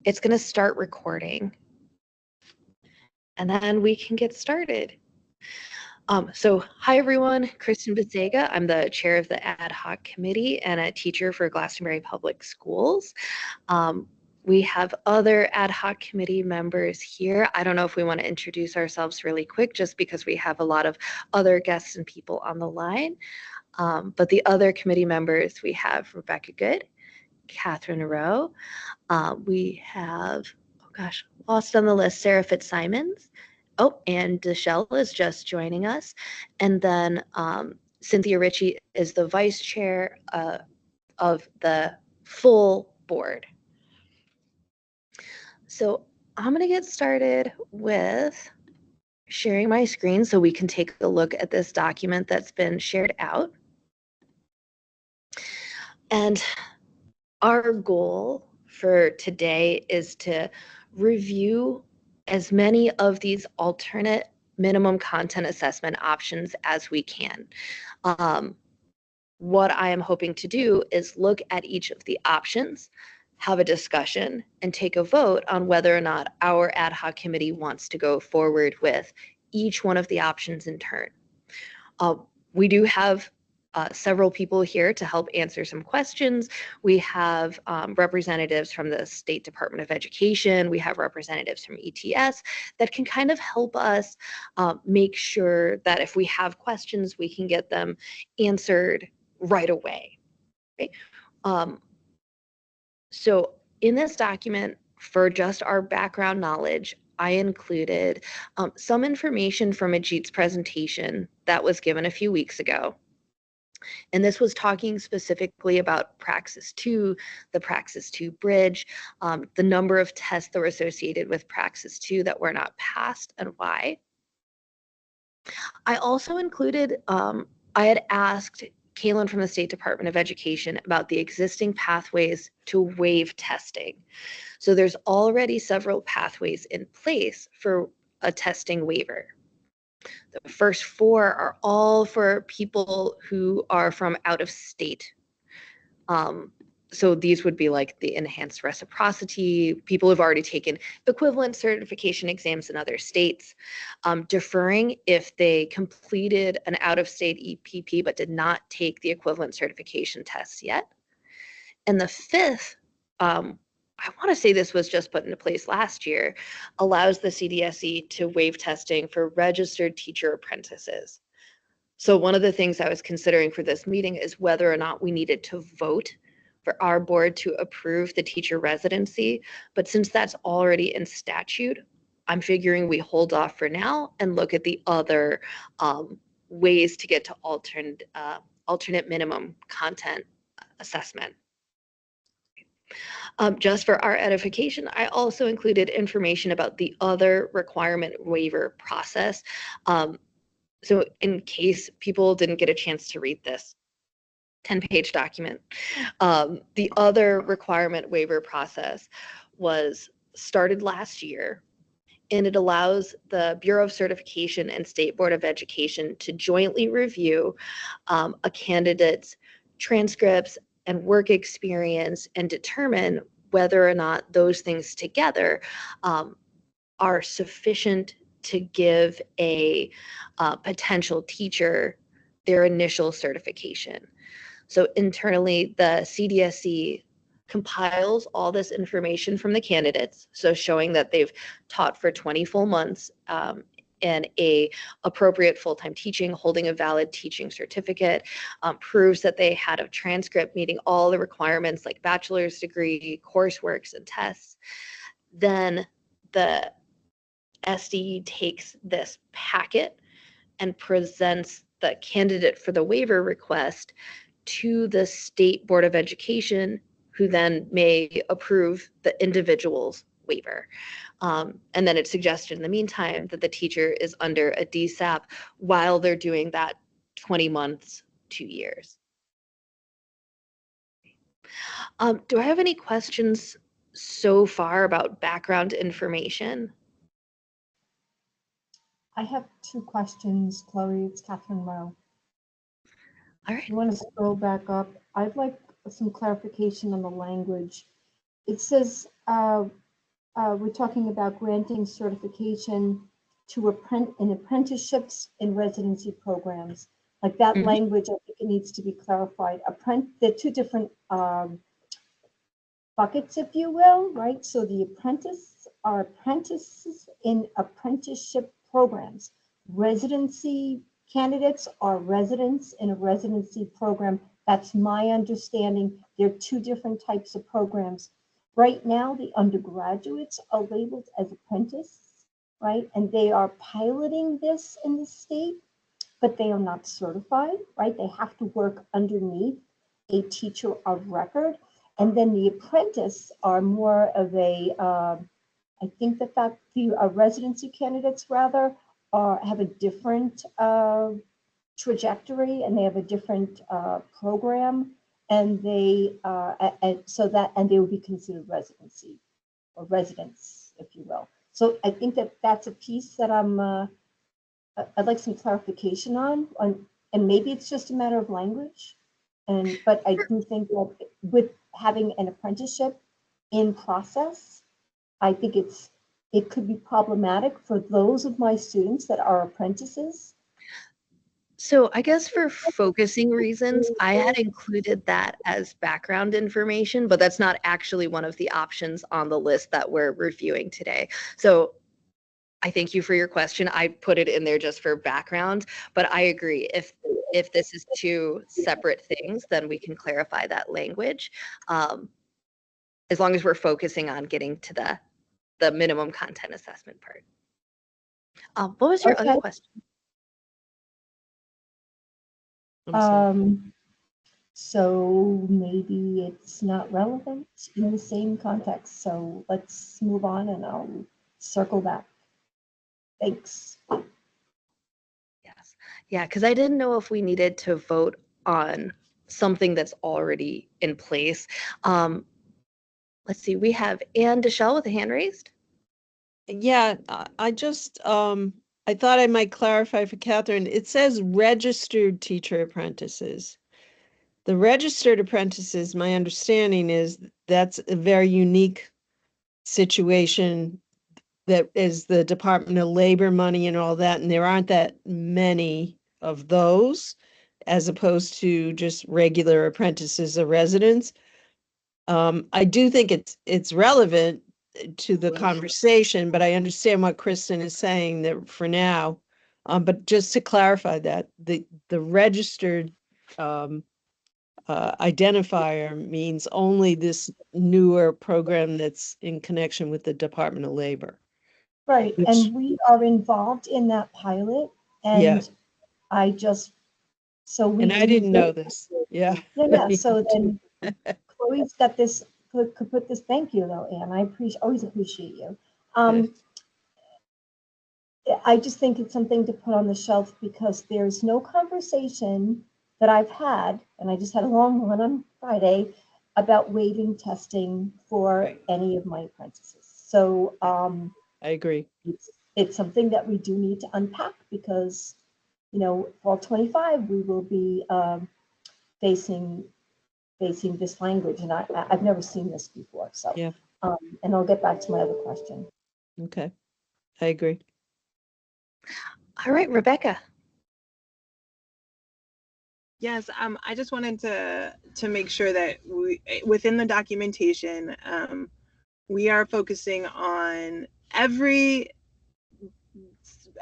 It's going to start recording. And then we can get started. So hi everyone, Kristen Bezega. I'm the chair of the ad hoc committee and a teacher for Glastonbury Public Schools. We have other ad hoc committee members here. I don't know if we want to introduce ourselves really quick just because we have a lot of other guests and people on the line. But the other committee members, we have Rebecca Good, Catherine Rowe. We have, oh gosh, lost on the list, Sarah Fitzsimons. Oh, and Deshelle is just joining us. And then Cynthia Ritchie is the vice chair of the full board. So I'm going to get started with sharing my screen so we can take a look at this document that's been shared out. And our goal for today is to review as many of these alternate minimum content assessment options as we can. What I am hoping to do is look at each of the options, have a discussion, and take a vote on whether or not our ad hoc committee wants to go forward with each one of the options in turn. We do have several people here to help answer some questions. We have representatives from the State Department of Education. We have representatives from ETS that can kind of help us make sure that if we have questions, we can get them answered right away. Okay? So in this document, for just our background knowledge, I included some information from Ajit's presentation that was given a few weeks ago. And this was talking specifically about Praxis 2, the Praxis 2 bridge, the number of tests that were associated with Praxis 2 that were not passed and why. I also included, I had asked Kaylin from the State Department of Education about the existing pathways to waive testing. So there's already several pathways in place for a testing waiver. The first four are all for people who are from out of state. So these would be like the enhanced reciprocity, people who've already taken equivalent certification exams in other states, deferring if they completed an out-of-state EPP but did not take the equivalent certification tests yet. And the fifth, I want to say this was just put into place last year, allows the CDSE to waive testing for registered teacher apprentices. So one of the things I was considering for this meeting is whether or not we needed to vote for our board to approve the teacher residency. But since that's already in statute, I'm figuring we hold off for now and look at the other ways to get to alternate minimum content assessment. Just for our edification, I also included information about the other requirement waiver process. So in case people didn't get a chance to read this 10-page document, the other requirement waiver process was started last year, and it allows the Bureau of Certification and State Board of Education to jointly review a candidate's transcripts and work experience and determine whether or not those things together are sufficient to give a potential teacher their initial certification. So internally, the CDSE compiles all this information from the candidates, so showing that they've taught for 20 full months in a appropriate full-time teaching, holding a valid teaching certificate, proves that they had a transcript meeting all the requirements like bachelor's degree, courseworks, and tests. Then the SDE takes this packet and presents the candidate for the waiver request to the State Board of Education, who then may approve the individual's waiver. And then it's suggested in the meantime that the teacher is under a DSAP while they're doing that 20 months, 2 years. Do I have any questions so far about background information? I have 2 questions, Chloe. It's Catherine Rowe. All right. You want to scroll back up? I'd like some clarification on the language. It says we're talking about granting certification to in apprenticeships and residency programs. Like that Mhm. language, I think it needs to be clarified. They're two different buckets, if you will, right? So the apprentices are apprentices in apprenticeship programs. Residency candidates are residents in a residency program. That's my understanding. They're two different types of programs. Right now, the undergraduates are labeled as apprentices, right? And they are piloting this in the state, but they are not certified, right? They have to work underneath a teacher of record. And then the apprentice are more of I think that the residency candidates rather have a different trajectory, and they have a different program, and and they will be considered residency or residents, if you will. So I think that that's a piece that I'd like some clarification on, and maybe it's just a matter of language. But I do think that with having an apprenticeship in process, I think it could be problematic for those of my students that are apprentices. So I guess for focusing reasons, I had included that as background information, but that's not actually one of the options on the list that we're reviewing today. So I thank you for your question. I put it in there just for background, but I agree. If this is two separate things, then we can clarify that language. As long as we're focusing on getting to the minimum content assessment part. What was your other Okay. question? I'm sorry. So maybe it's not relevant in the same context. So let's move on and I'll circle back. Thanks. Yes. Yeah, because I didn't know if we needed to vote on something that's already in place. Let's see, we have Anne Deschelle with a hand raised. Yeah, I just, I thought I might clarify for Catherine. It says registered teacher apprentices. The registered apprentices, my understanding is that's a very unique situation that is the Department of Labor money and all that, and there aren't that many of those as opposed to just regular apprentices or residents. I do think it's relevant to the conversation, but I understand what Kristen is saying that for now. But just to clarify that, the registered identifier means only this newer program that's in connection with the Department of Labor. Right, Which, and we are involved in that pilot, yeah, and I just, so we and I didn't know use this. Yeah. Yeah, so then Chloe's got this, could put this, thank you though, Anne, I always appreciate you. I just think it's something to put on the shelf because there's no conversation that I've had, and I just had a long one on Friday, about waiving testing for Right. any of my apprentices. So I agree. it's something that we do need to unpack because, you know, fall 25, we will be facing this language, and I've never seen this before. So, Yeah. And I'll get back to my other question. Okay, I agree. All right, Rebecca. Yes, I just wanted to make sure that within the documentation, we are focusing on every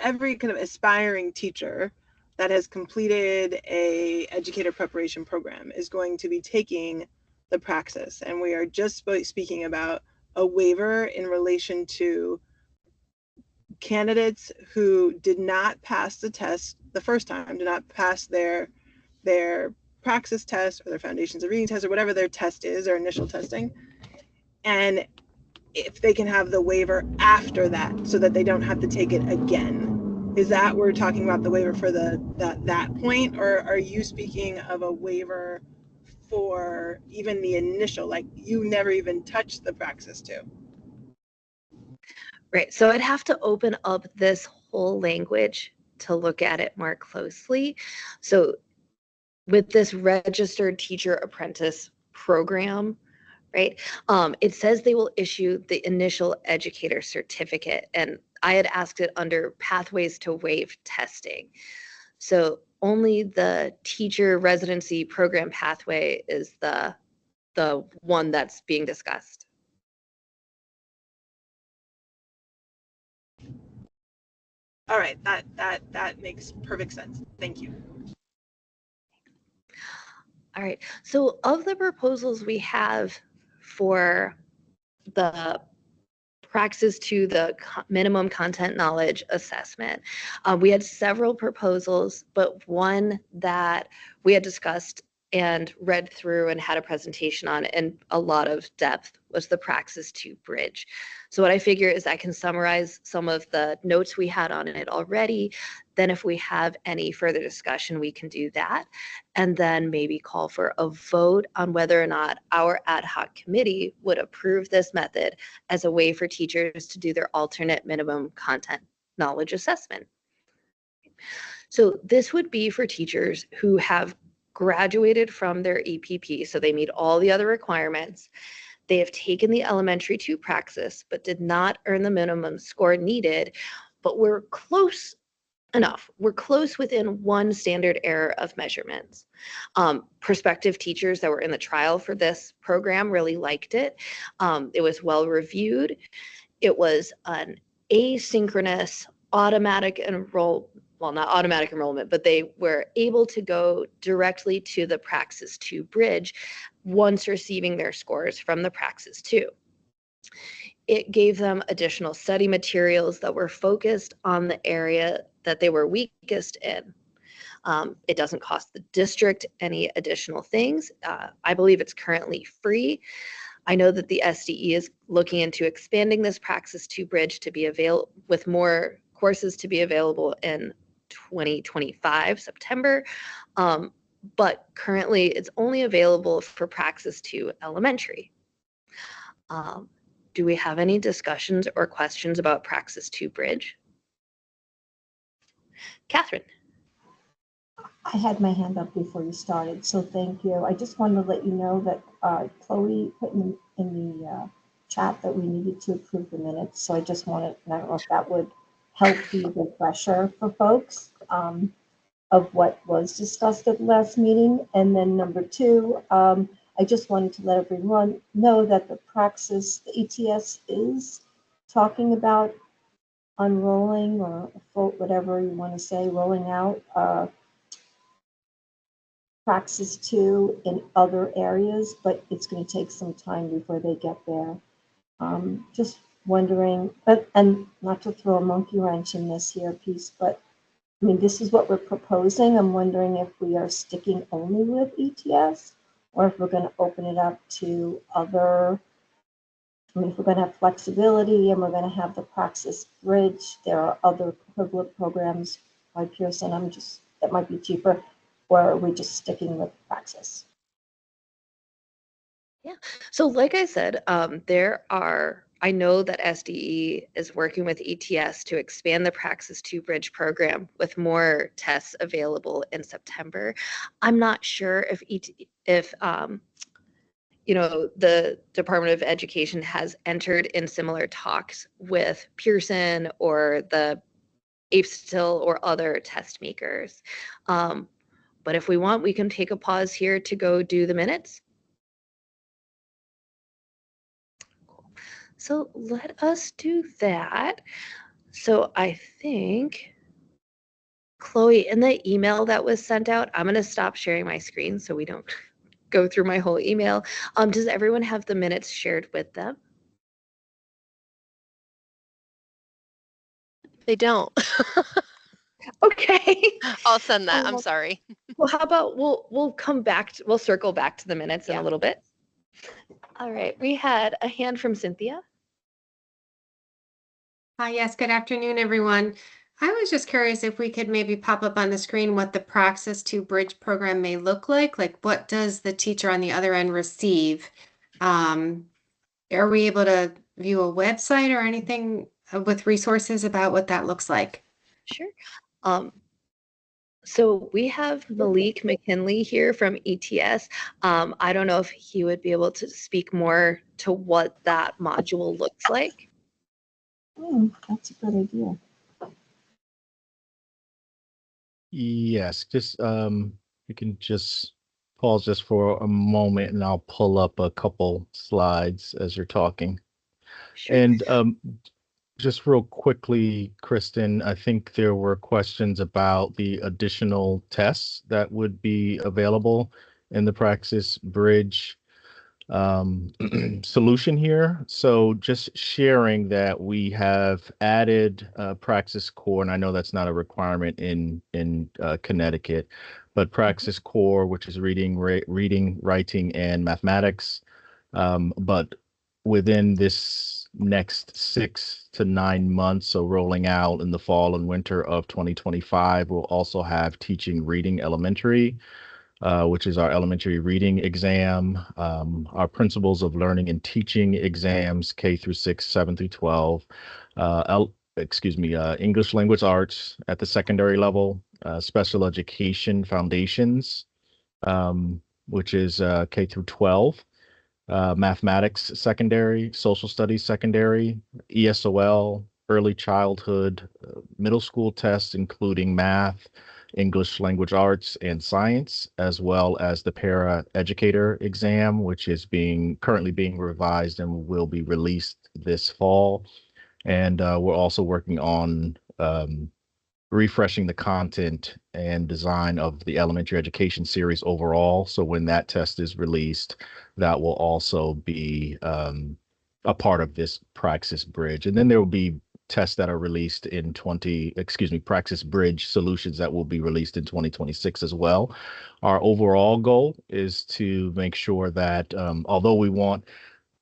kind of aspiring teacher that has completed a educator preparation program is going to be taking the praxis, and we are just speaking about a waiver in relation to candidates who did not pass the test the first time, did not pass their praxis test or their foundations of reading test or whatever their test is, or initial testing, and if they can have the waiver after that so that they don't have to take it again. Is that we're talking about the waiver for that point, or are you speaking of a waiver for even the initial, like you never even touched the praxis too? Right, so I'd have to open up this whole language to look at it more closely. So with this registered teacher apprentice program, right? It says they will issue the initial educator certificate, and I had asked it under pathways to waive testing. So only the teacher residency program pathway is the one that's being discussed. All right, that makes perfect sense. Thank you. All right. So of the proposals we have for the praxis to the minimum content knowledge assessment, we had several proposals, but one that we had discussed and read through and had a presentation on in a lot of depth was the praxis to bridge. So what I figure is I can summarize some of the notes we had on it already. Then if we have any further discussion, we can do that. And then maybe call for a vote on whether or not our ad hoc committee would approve this method as a way for teachers to do their alternate minimum content knowledge assessment. So this would be for teachers who have graduated from their EPP, so they meet all the other requirements. They have taken the elementary 2 praxis, but did not earn the minimum score needed, but we're close enough. We're close within one standard error of measurements. Prospective teachers that were in the trial for this program really liked it. It was well reviewed. It was an asynchronous automatic not automatic enrollment, but they were able to go directly to the Praxis 2 bridge once receiving their scores from the Praxis 2. It gave them additional study materials that were focused on the area that they were weakest in. It doesn't cost the district any additional things. I believe it's currently free. I know that the SDE is looking into expanding this Praxis 2 bridge to be available with more courses to be available in 2025 September. But currently it's only available for Praxis 2 elementary. Do we have any discussions or questions about Praxis 2 bridge? Catherine. I had my hand up before you started, so thank you. I just wanted to let you know that Chloe put in the chat that we needed to approve the minutes. So I just wanted, I don't know if that would help be a refresher for folks of what was discussed at the last meeting. And then number 2, I just wanted to let everyone know that the Praxis, the ETS is talking about unrolling or whatever you want to say, rolling out Praxis 2 in other areas, but it's going to take some time before they get there. Just wondering, and not to throw a monkey wrench in this here piece, but I mean, this is what we're proposing. I'm wondering if we are sticking only with ETS or if we're going to open it up to other, I mean, if we're going to have flexibility and we're going to have the Praxis Bridge, there are other equivalent programs by Pearson, that might be cheaper, or are we just sticking with Praxis? Yeah, so like I said, I know that SDE is working with ETS to expand the Praxis 2 Bridge program with more tests available in September. I'm not sure if the Department of Education has entered in similar talks with Pearson or the APSTIL or other test makers. But if we want, we can take a pause here to go do the minutes. So let us do that. So I think, Chloe, in the email that was sent out, I'm going to stop sharing my screen so we don't go through my whole email. Does everyone have the minutes shared with them? They don't. Okay. I'll send that. I'm sorry. Well, how about we'll circle back to the minutes in Yeah. a little bit. All right, we had a hand from Cynthia. Hi, yes, good afternoon, everyone. I was just curious if we could maybe pop up on the screen what the Praxis 2 Bridge program may look like. Like, what does the teacher on the other end receive? Are we able to view a website or anything with resources about what that looks like? Sure. So we have Malik McKinley here from ETS. I don't know if he would be able to speak more to what that module looks like. That's a good idea. Yes, just you can just pause just for a moment and I'll pull up a couple slides as you're talking. Sure. And just real quickly, Kristen, I think there were questions about the additional tests that would be available in the Praxis Bridge solution here. So just sharing that we have added Praxis Core, and I know that's not a requirement in Connecticut, but Praxis Core, which is reading, writing, and mathematics. But within this next 6 to 9 months, so rolling out in the fall and winter of 2025, we'll also have teaching reading elementary, which is our elementary reading exam, our principles of learning and teaching exams, K through 6, 7 through 12, English language arts at the secondary level, special education foundations, which is K through 12, mathematics secondary, social studies secondary, ESOL, early childhood, middle school tests, including math, English language arts, and science, as well as the para educator exam, which is currently being revised and will be released this fall. And we're also working on refreshing the content and design of the elementary education series overall. So when that test is released, that will also be a part of this Praxis Bridge. And then there will be tests that are released in Praxis Bridge solutions that will be released in 2026 as well. Our overall goal is to make sure that although we want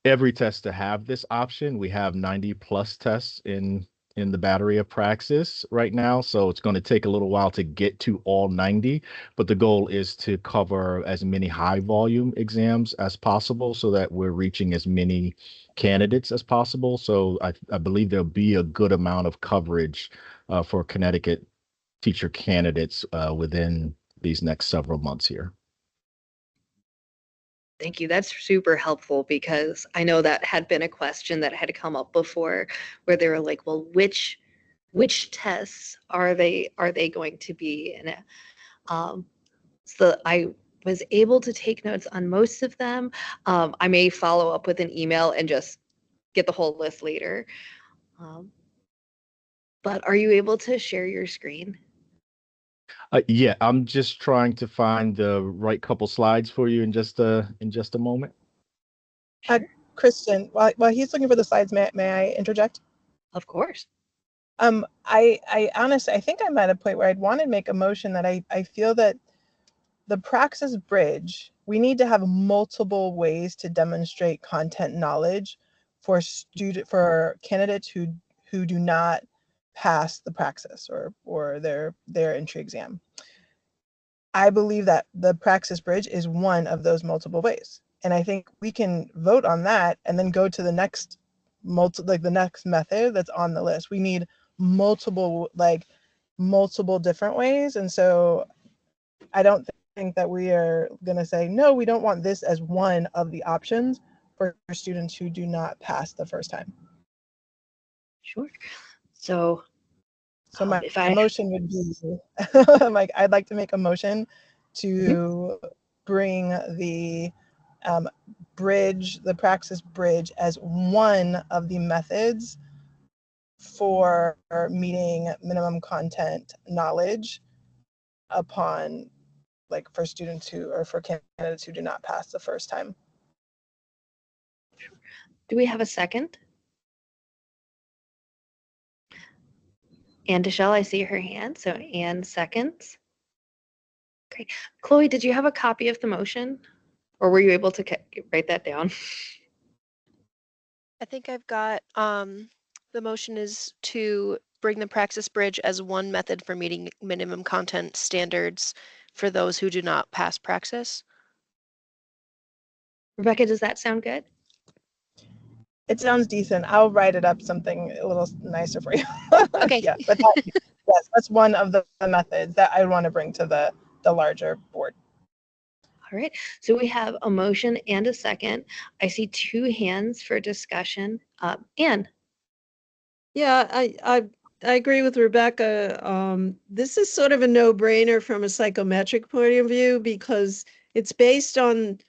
every test to have this option, we have 90 plus tests in the battery of Praxis right now. So it's going to take a little while to get to all 90, but the goal is to cover as many high volume exams as possible so that we're reaching as many candidates as possible. So I believe there'll be a good amount of coverage for Connecticut teacher candidates within these next several months here. Thank you. That's super helpful because I know that had been a question that had come up before where they were like, well, which tests are they going to be in it? So I was able to take notes on most of them. I may follow up with an email and just get the whole list later. But are you able to share your screen? Yeah, I'm just trying to find the right couple slides for you in just a moment. Kristen, while he's looking for the slides, may I interject? Of course. I honestly, I think I'm at a point where I'd want to make a motion that I feel that the Praxis Bridge, we need to have multiple ways to demonstrate content knowledge for candidates who do not pass the Praxis or their entry exam. I believe that the Praxis Bridge is one of those multiple ways. And I think we can vote on that and then go to the next the next method that's on the list. We need multiple different ways. And so I don't think that we are going to say, no, we don't want this as one of the options for students who do not pass the first time. Sure. So my motion would be, I'd like to make a motion to bring the the Praxis Bridge as one of the methods for meeting minimum content knowledge upon for students for candidates who do not pass the first time. Do we have a second? Anne Deschelle, I see her hand. So Anne seconds. Great. Chloe, did you have a copy of the motion? Or were you able to write that down? I think I've got, the motion is to bring the Praxis Bridge as one method for meeting minimum content standards for those who do not pass Praxis. Rebecca, does that sound good? It sounds decent. I'll write it up something a little nicer for you. Okay. Yeah, but Yes, that's one of the methods that I want to bring to the larger board. All right, so we have a motion and a second. I see 2 hands for discussion. Anne? Yeah, I agree with Rebecca. This is sort of a no-brainer from a psychometric point of view because it's based on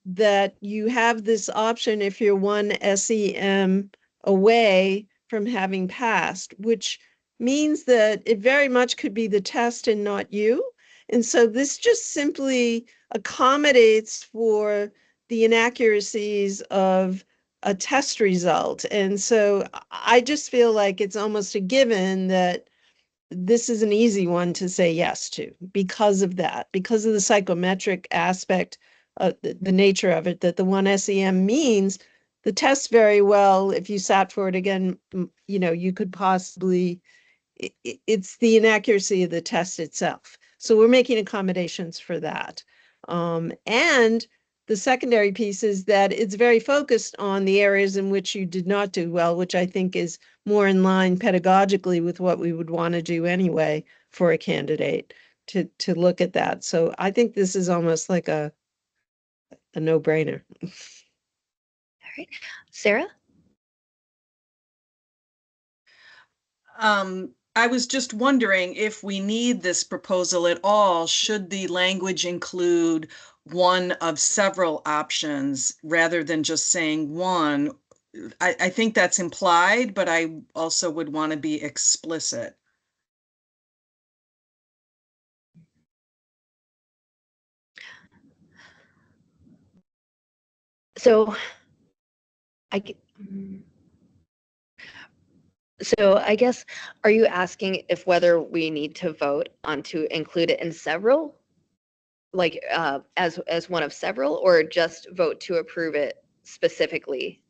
that you have this option if you're 1 SEM away from having passed, which means that it very much could be the test and not you. And so this just simply accommodates for the inaccuracies of a test result. And so I just feel like it's almost a given that this is an easy one to say yes to because of that, because of the psychometric aspect, the nature of it, that the 1 SEM means the test very well, if you sat for it again, you know, you could possibly, it's the inaccuracy of the test itself. So we're making accommodations for that. And the secondary piece is that it's very focused on the areas in which you did not do well, which I think is more in line pedagogically with what we would want to do anyway for a candidate to look at that. So I think this is almost like a no-brainer. All right, Sarah? I was just wondering if we need this proposal at all, should the language include one of several options rather than just saying one? I think that's implied, but I also would want to be explicit. So I guess, are you asking if whether we need to vote on to include it in several? Like as one of several, or just vote to approve it specifically?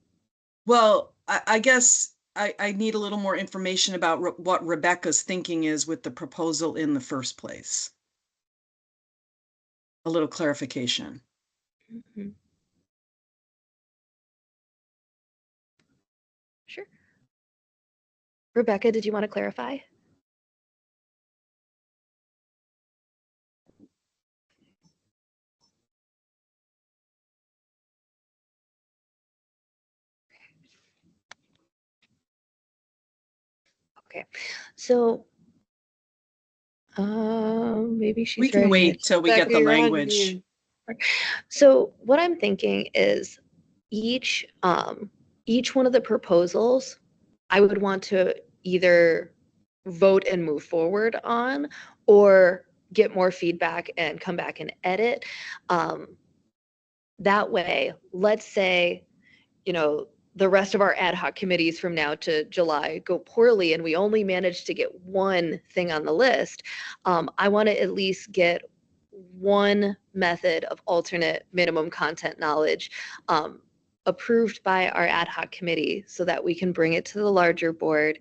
Well, I guess I need a little more information about what Rebecca's thinking is with the proposal in the first place. A little clarification. Mm-hmm. Sure. Rebecca, did you want to clarify? Okay, so maybe she's We can ready. wait till we get the Rebecca, you're on language. mute. So what I'm thinking is each one of the proposals, I would want to either vote and move forward on, or get more feedback and come back and edit. That way, let's say, you know, the rest of our ad hoc committees from now to July go poorly and we only manage to get one thing on the list. I want to at least get one method of alternate minimum content knowledge approved by our ad hoc committee so that we can bring it to the larger board,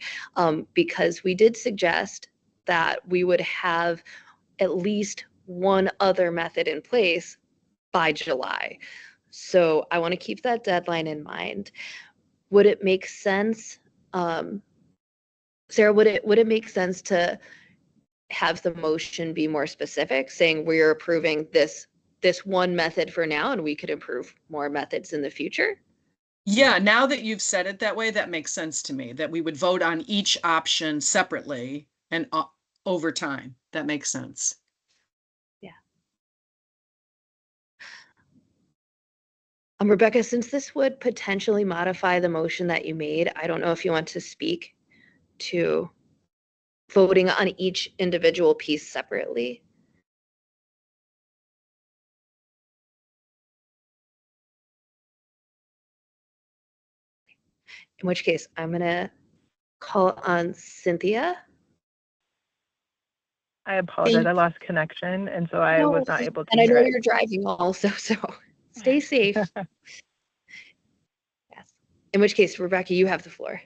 because we did suggest that we would have at least one other method in place by July. So I want to keep that deadline in mind. Would it make sense, Sarah, would it make sense to have the motion be more specific, saying we're approving this one method for now and we could improve more methods in the future? Yeah, now that you've said it that way, that makes sense to me, that we would vote on each option separately and over time. That makes sense. Yeah. Rebecca, since this would potentially modify the motion that you made, I don't know if you want to speak to voting on each individual piece separately. In which case, I'm going to call on Cynthia. I apologize. I lost connection, and so I was not able to And I hear know it. you're driving also, so stay safe. Yes. In which case, Rebecca, you have the floor.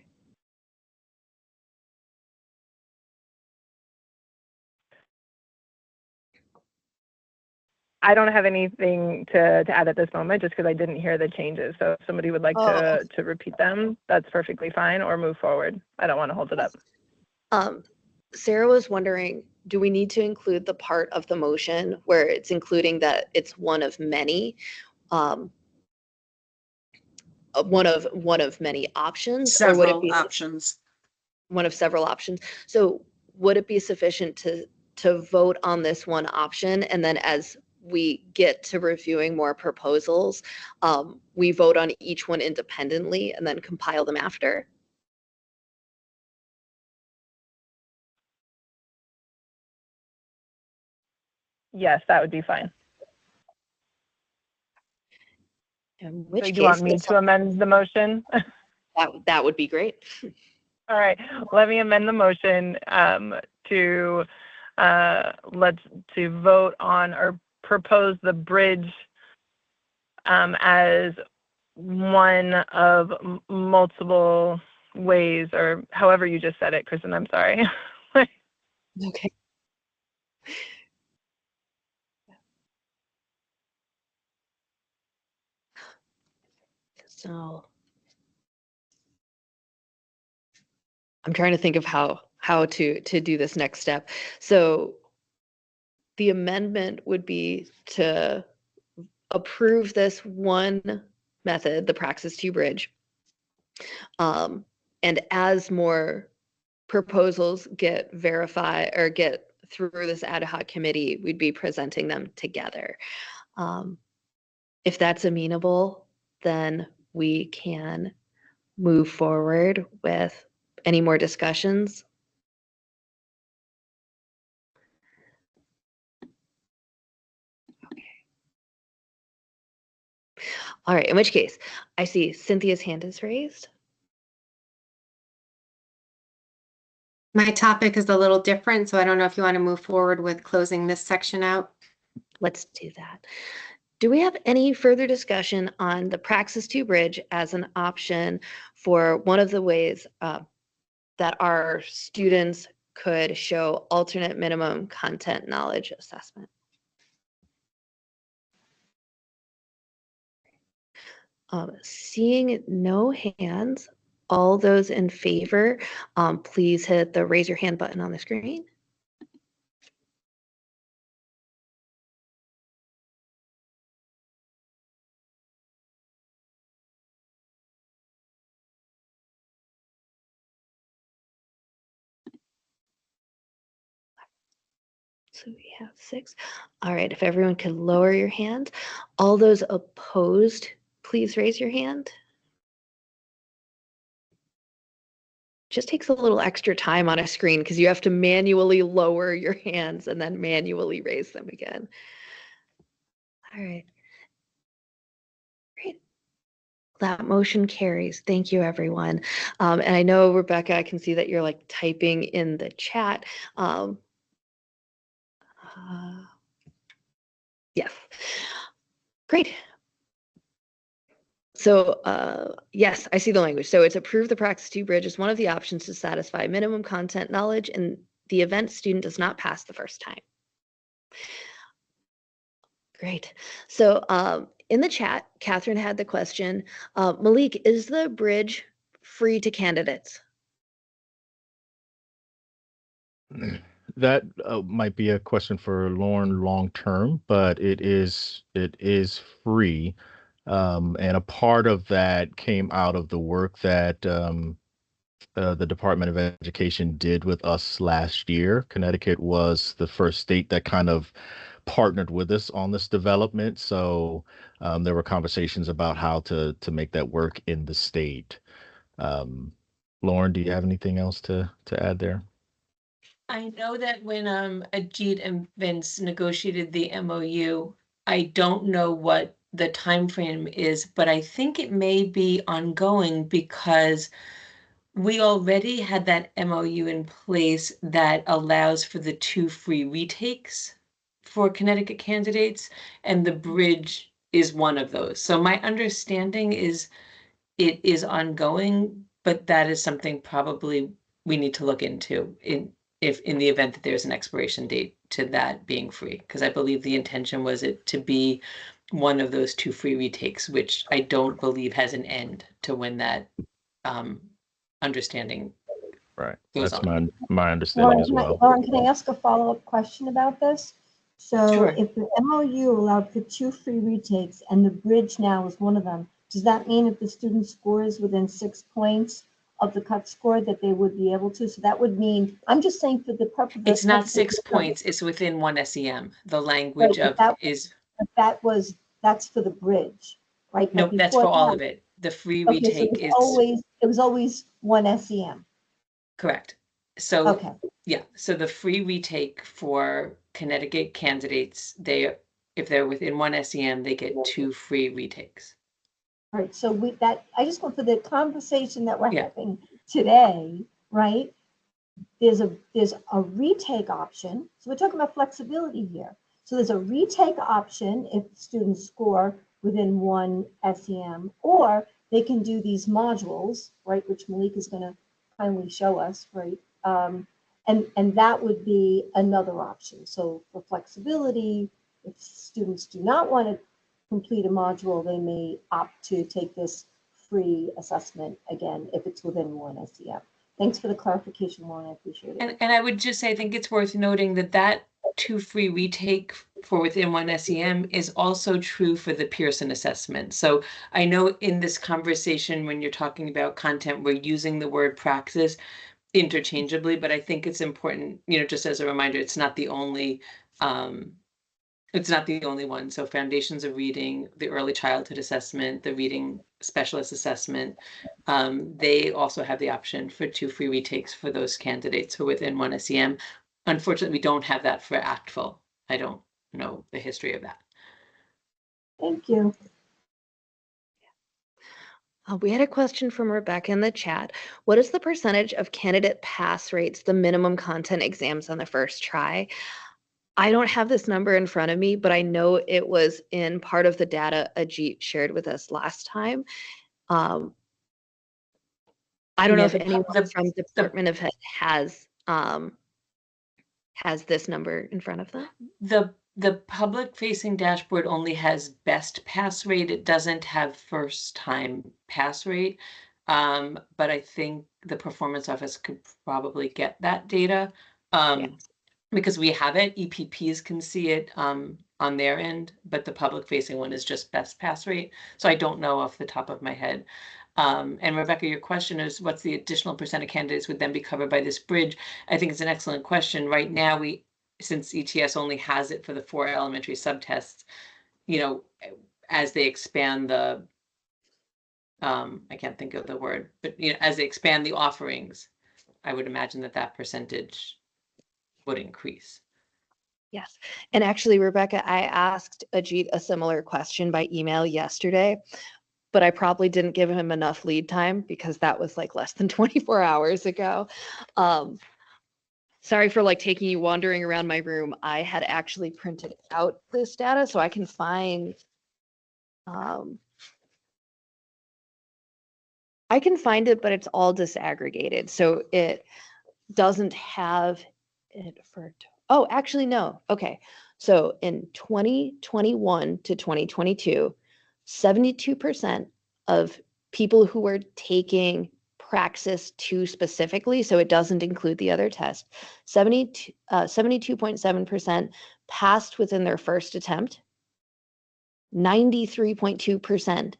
I don't have anything to add at this moment, just because I didn't hear the changes. So if somebody would like to repeat them, that's perfectly fine, or move forward. I don't want to hold it up. Sarah was wondering, do we need to include the part of the motion where it's including that it's one of many, one of many options, or would it Several be options. one of several options? So would it be sufficient to vote on this one option, and then as we get to reviewing more proposals, we vote on each one independently and then compile them after? Yes, that would be fine. In So which do you want case, me to amend the motion? that would be great. All right, let me amend the motion to vote on or propose the bridge as one of multiple ways, or however you just said it, Kristen, I'm sorry. Okay. So I'm trying to think of how to do this next step. So the amendment would be to approve this one method, the Praxis 2 bridge. And as more proposals get verified or get through this ad hoc committee, we'd be presenting them together. If that's amenable, then we can move forward with any more discussions. All right, in which case, I see Cynthia's hand is raised. My topic is a little different, so I don't know if you want to move forward with closing this section out. Let's do that. Do we have any further discussion on the Praxis 2 bridge as an option for one of the ways that our students could show alternate minimum content knowledge assessment? Seeing no hands, all those in favor, please hit the raise your hand button on the screen. So we have 6. All right, if everyone could lower your hand. All those opposed, please raise your hand. Just takes a little extra time on a screen because you have to manually lower your hands and then manually raise them again. All right. Great. That motion carries. Thank you, everyone. And I know, Rebecca, I can see that you're like typing in the chat. Yes. Great. So yes, I see the language. So it's approve the Praxis 2 bridge as one of the options to satisfy minimum content knowledge in the event student does not pass the first time. Great. So in the chat, Catherine had the question, Malik, is the bridge free to candidates? That might be a question for Lauren long term, but it is free. And a part of that came out of the work that the Department of Education did with us last year. Connecticut was the first state that kind of partnered with us on this development. So there were conversations about how to make that work in the state. Lauren, do you have anything else to add there? I know that when Ajit and Vince negotiated the MOU, I don't know what the time frame is, but I think it may be ongoing because we already had that MOU in place that allows for the 2 free retakes for Connecticut candidates, and the bridge is one of those. So my understanding is it is ongoing, but that is something probably we need to look into in the event that there's an expiration date to that being free, because I believe the intention was it to be one of those 2 free retakes, which I don't believe has an end to when that understanding Right. goes That's on. my understanding as well. Lauren, can I ask a follow-up question about this? So Sure. if the MOU allowed for 2 free retakes and the bridge now is one of them, does that mean if the student scores within 6 points of the cut score that they would be able to? So that would mean, I'm just saying for the purpose. It's not 6 points, it's within 1 SEM. The language Right, of but is, that's for the bridge, right? no, But that's before for all that- of it. The free Okay, so retake is it was always 1 SEM. correct. So Okay, yeah, so the free retake for Connecticut candidates, if they're within 1 SEM, they get 2 free retakes. all right, so I just want for the conversation that we're Yeah. having today, right? There's a retake option. So we're talking about flexibility here. So there's a retake option if students score within 1 SEM, or they can do these modules, right, which Malik is going to kindly show us, right? And that would be another option. So for flexibility, if students do not want to complete a module, they may opt to take this free assessment again if it's within 1 SEM. Thanks for the clarification, Lauren. I appreciate it. And I would just say, I think it's worth noting that 2 free retake for within 1 SEM is also true for the Pearson assessment. So I know in this conversation, when you're talking about content, we're using the word praxis interchangeably, but I think it's important, just as a reminder, it's not the only one. So foundations of reading, the early childhood assessment, the reading specialist assessment, they also have the option for 2 free retakes for those candidates who are within 1 SEM. Unfortunately, we don't have that for ACTFL. I don't know the history of that. Thank you. We had a question from Rebecca in the chat. What is the percentage of candidate pass rates, the minimum content exams on the first try? I don't have this number in front of me, but I know it was in part of the data Ajit shared with us last time. I don't know if anyone from Department of Ed has this number in front of them. The public facing dashboard only has best pass rate. It doesn't have first time pass rate. But I think the performance office could probably get that data. Because we have it, EPPs can see it on their end, but the public facing one is just best pass rate. So I don't know off the top of my head. And Rebecca, your question is what's the additional percent of candidates would then be covered by this bridge? I think it's an excellent question. Right now, since ETS only has it for the 4 elementary subtests, as they expand the, I can't think of the word, but as they expand the offerings, I would imagine that percentage would increase. Yes. And actually, Rebecca, I asked Ajit a similar question by email yesterday, but I probably didn't give him enough lead time because that was like less than 24 hours ago. Sorry for taking you wandering around my room. I had actually printed out this data so I can find it, but it's all disaggregated. So it doesn't have it for, oh, actually, no. Okay. So in 2021 to 2022, 72% of people who were taking Praxis 2 specifically, so it doesn't include the other test, 72.7% passed within their first attempt, 93.2%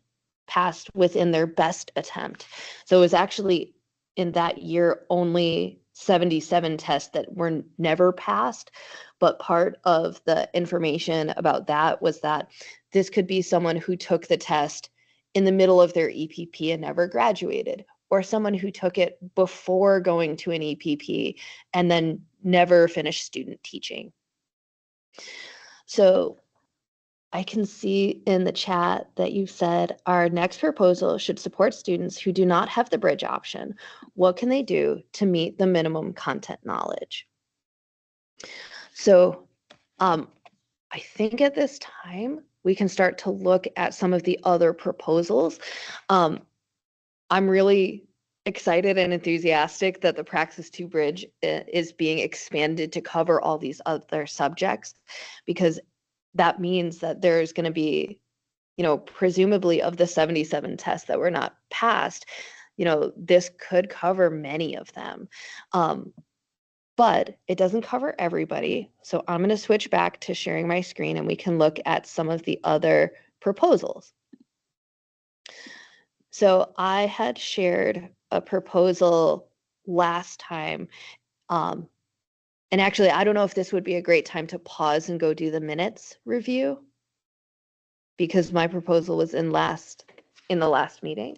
passed within their best attempt. So it was actually in that year only 77 tests that were never passed, but part of the information about that was that this could be someone who took the test in the middle of their EPP and never graduated, or someone who took it before going to an EPP and then never finished student teaching. So I can see in the chat that you said our next proposal should support students who do not have the bridge option. What can they do to meet the minimum content knowledge? So I think at this time, we can start to look at some of the other proposals. I'm really excited and enthusiastic that the Praxis 2 bridge is being expanded to cover all these other subjects, because that means that there's going to be, presumably of the 77 tests that were not passed, this could cover many of them. But it doesn't cover everybody. So I'm going to switch back to sharing my screen and we can look at some of the other proposals. So I had shared a proposal last time. And actually, I don't know if this would be a great time to pause and go do the minutes review, because my proposal was in the last meeting.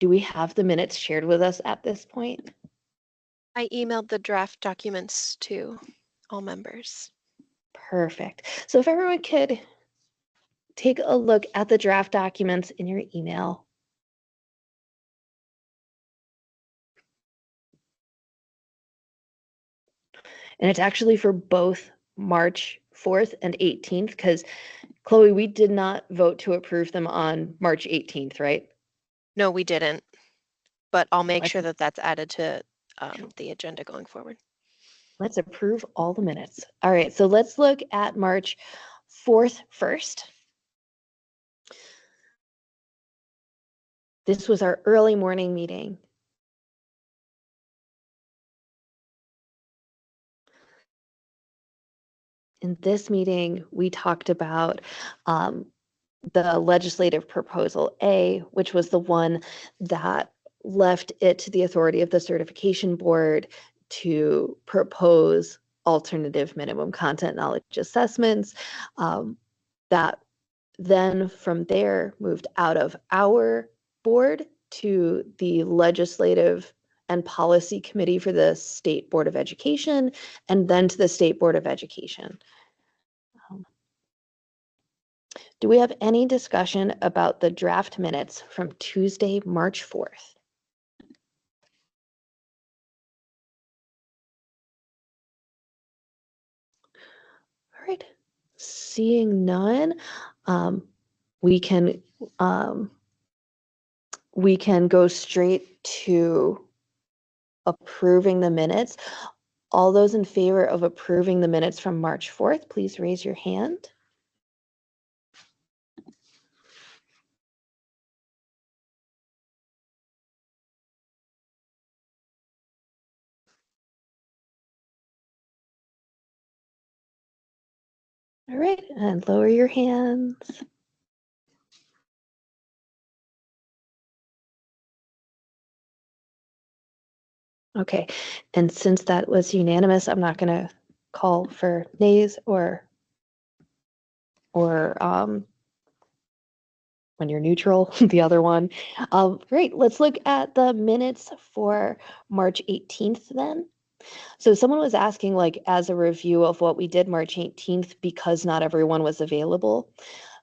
Do we have the minutes shared with us at this point? I emailed the draft documents to all members. Perfect. So if everyone could take a look at the draft documents in your email. And it's actually for both March 4th and 18th, because Chloe, we did not vote to approve them on March 18th, right? No, we didn't, but I'll make Let's- sure that that's added to the agenda going forward. Let's approve all the minutes. All right, so let's look at March 4th first. This was our early morning meeting. In this meeting, we talked about the legislative proposal A, which was the one that left it to the authority of the certification board to propose alternative minimum content knowledge assessments. That then from there moved out of our board to the legislative and policy committee for the State Board of Education, and then to the State Board of Education. Do we have any discussion about the draft minutes from Tuesday, March 4th? All right, seeing none, we can go straight to approving the minutes. All those in favor of approving the minutes from March 4th, please raise your hand. All right, and lower your hands. Okay, and since that was unanimous, I'm not going to call for nays or when you're neutral, the other one. Great, let's look at the minutes for March 18th then. So someone was asking, like, as a review of what we did March 18th, because not everyone was available.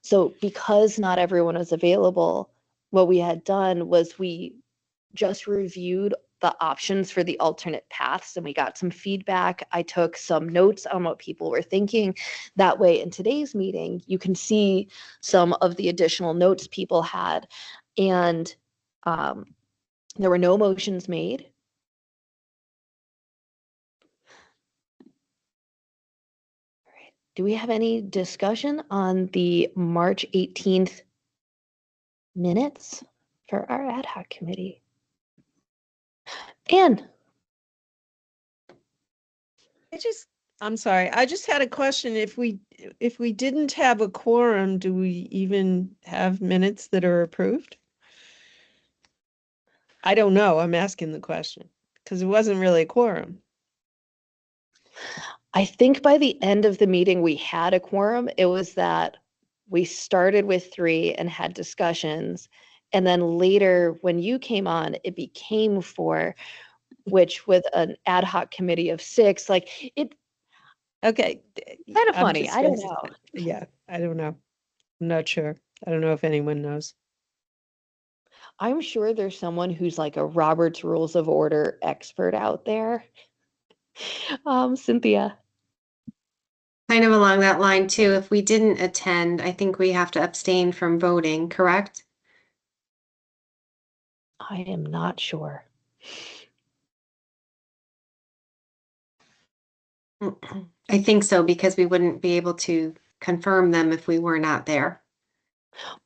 So because not everyone was available, what we had done was we just reviewed the options for the alternate paths and we got some feedback. I took some notes on what people were thinking. That way in today's meeting, you can see some of the additional notes people had. And there were no motions made. All right. Do we have any discussion on the March 18th minutes for our ad hoc committee? Anne. I'm sorry, I just had a question. If we didn't have a quorum, do we even have minutes that are approved? I don't know. I'm asking the question because it wasn't really a quorum. I think by the end of the meeting, we had a quorum. It was that we started with 3 and had discussions. And then later, when you came on, it became 4, which with an ad hoc committee of 6, like it. Okay. Kind of funny. I don't know. Yeah, I don't know. I'm not sure. I don't know if anyone knows. I'm sure there's someone who's like a Robert's Rules of Order expert out there. Cynthia. Kind of along that line too, if we didn't attend, I think we have to abstain from voting, correct? I am not sure. I think so, because we wouldn't be able to confirm them if we were not there.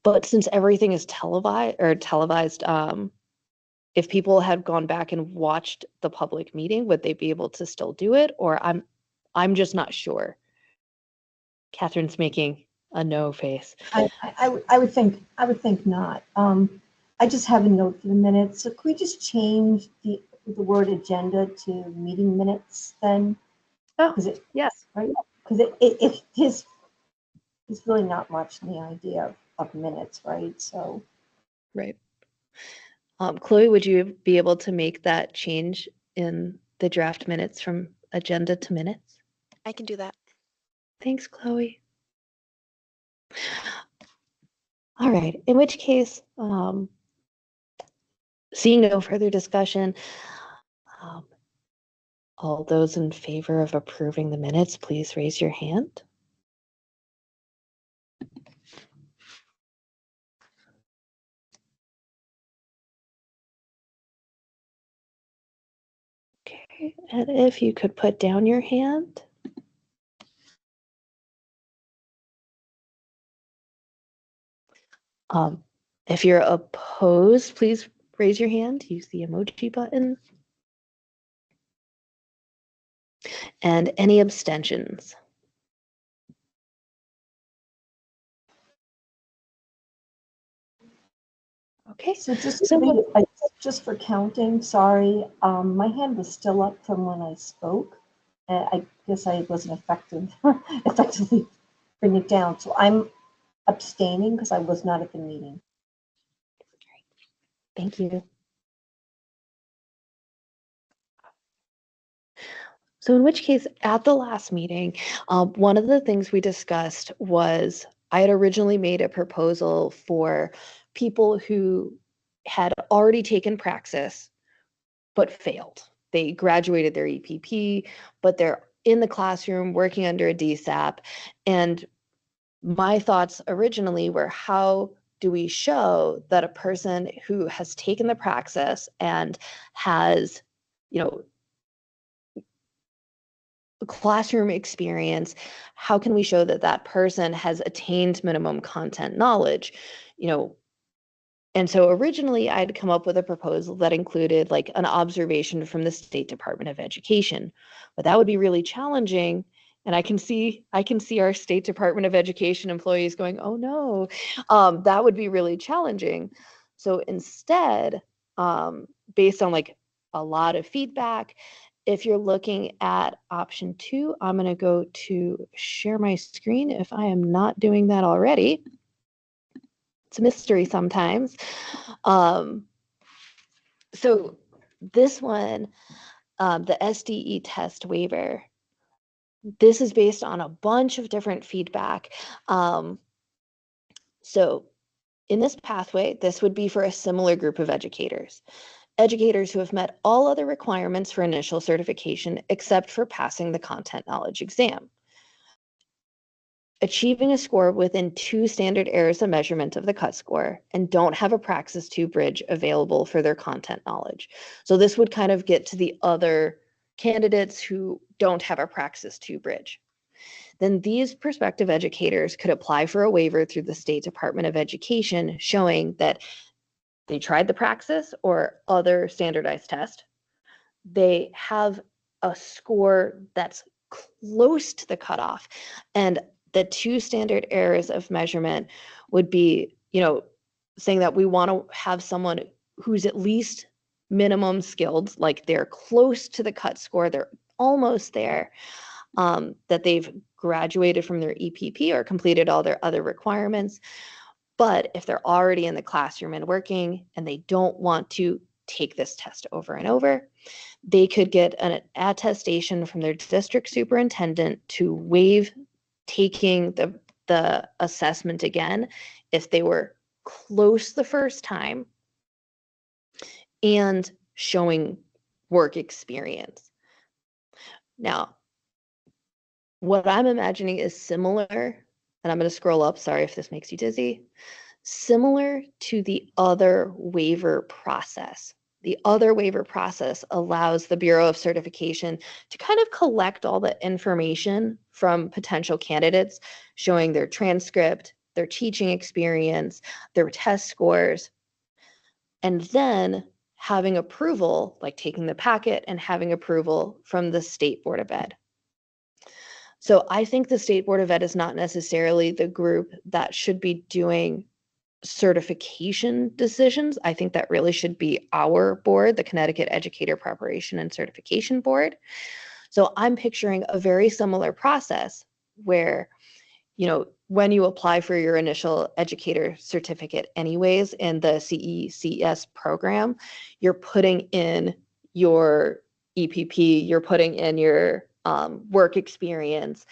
But since everything is televised, if people had gone back and watched the public meeting, would they be able to still do it? Or I'm just not sure. Catherine's making a no face. I would think not. I just have a note for the minutes. So could we just change the word agenda to meeting minutes then? Oh, yes, right? Because it is really not much in the idea of minutes, right? So. Right. Chloe, would you be able to make that change in the draft minutes from agenda to minutes? I can do that. Thanks, Chloe. All right, in which case, seeing no further discussion, all those in favor of approving the minutes, please raise your hand. Okay, and if you could put down your hand. If you're opposed, please raise your hand, use the emoji button. And any abstentions? Okay, So just for counting, sorry, my hand was still up from when I spoke. I guess I wasn't effectively bring it down. So I'm abstaining because I was not at the meeting. Thank you. So in which case, at the last meeting, one of the things we discussed was I had originally made a proposal for people who had already taken Praxis but failed. They graduated their EPP, but they're in the classroom working under a DSAP. And my thoughts originally were, how do we show that a person who has taken the Praxis and has, classroom experience, how can we show that that person has attained minimum content knowledge? And so originally I'd come up with a proposal that included like an observation from the State Department of Education, but that would be really challenging. And I can see our State Department of Education employees going, oh no, that would be really challenging. So instead, based on like a lot of feedback, if you're looking at option 2, I'm going to go to share my screen if I am not doing that already. It's a mystery sometimes. So this one, the SDE test waiver, this is based on a bunch of different feedback. So in this pathway, this would be for a similar group of educators who have met all other requirements for initial certification except for passing the content knowledge exam, achieving a score within 2 standard errors of measurement of the cut score, and don't have a Praxis 2 bridge available for their content knowledge. So this would kind of get to the other candidates who don't have a Praxis 2 bridge. Then these prospective educators could apply for a waiver through the State Department of Education showing that they tried the Praxis or other standardized test. They have a score that's close to the cutoff, and the 2 standard errors of measurement would be, saying that we want to have someone who's at least minimum skilled, like they're close to the cut score, they're almost there, that they've graduated from their EPP or completed all their other requirements. But if they're already in the classroom and working and they don't want to take this test over and over, they could get an attestation from their district superintendent to waive taking the assessment again if they were close the first time and showing work experience. Now, what I'm imagining is similar, and I'm going to scroll up, sorry if this makes you dizzy, similar to the other waiver process. The other waiver process allows the Bureau of Certification to kind of collect all the information from potential candidates, showing their transcript, their teaching experience, their test scores, and then having approval, like taking the packet and having approval from the State Board of Ed. So I think the State Board of Ed is not necessarily the group that should be doing certification decisions. I think that really should be our board, the Connecticut Educator Preparation and Certification Board. So I'm picturing a very similar process where, you know, when you apply for your initial educator certificate anyways in the CECS program, you're putting in your EPP, you're putting in your work experience,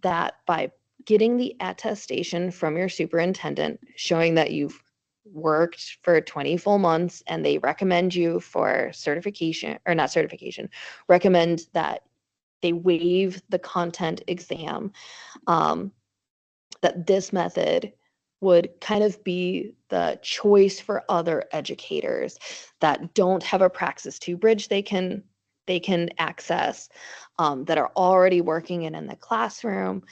that by getting the attestation from your superintendent showing that you've worked for 20 full months and they recommend you for certification, or not certification, recommend that they waive the content exam, that this method would kind of be the choice for other educators that don't have a Praxis 2 bridge they can access, that are already working in the classroom.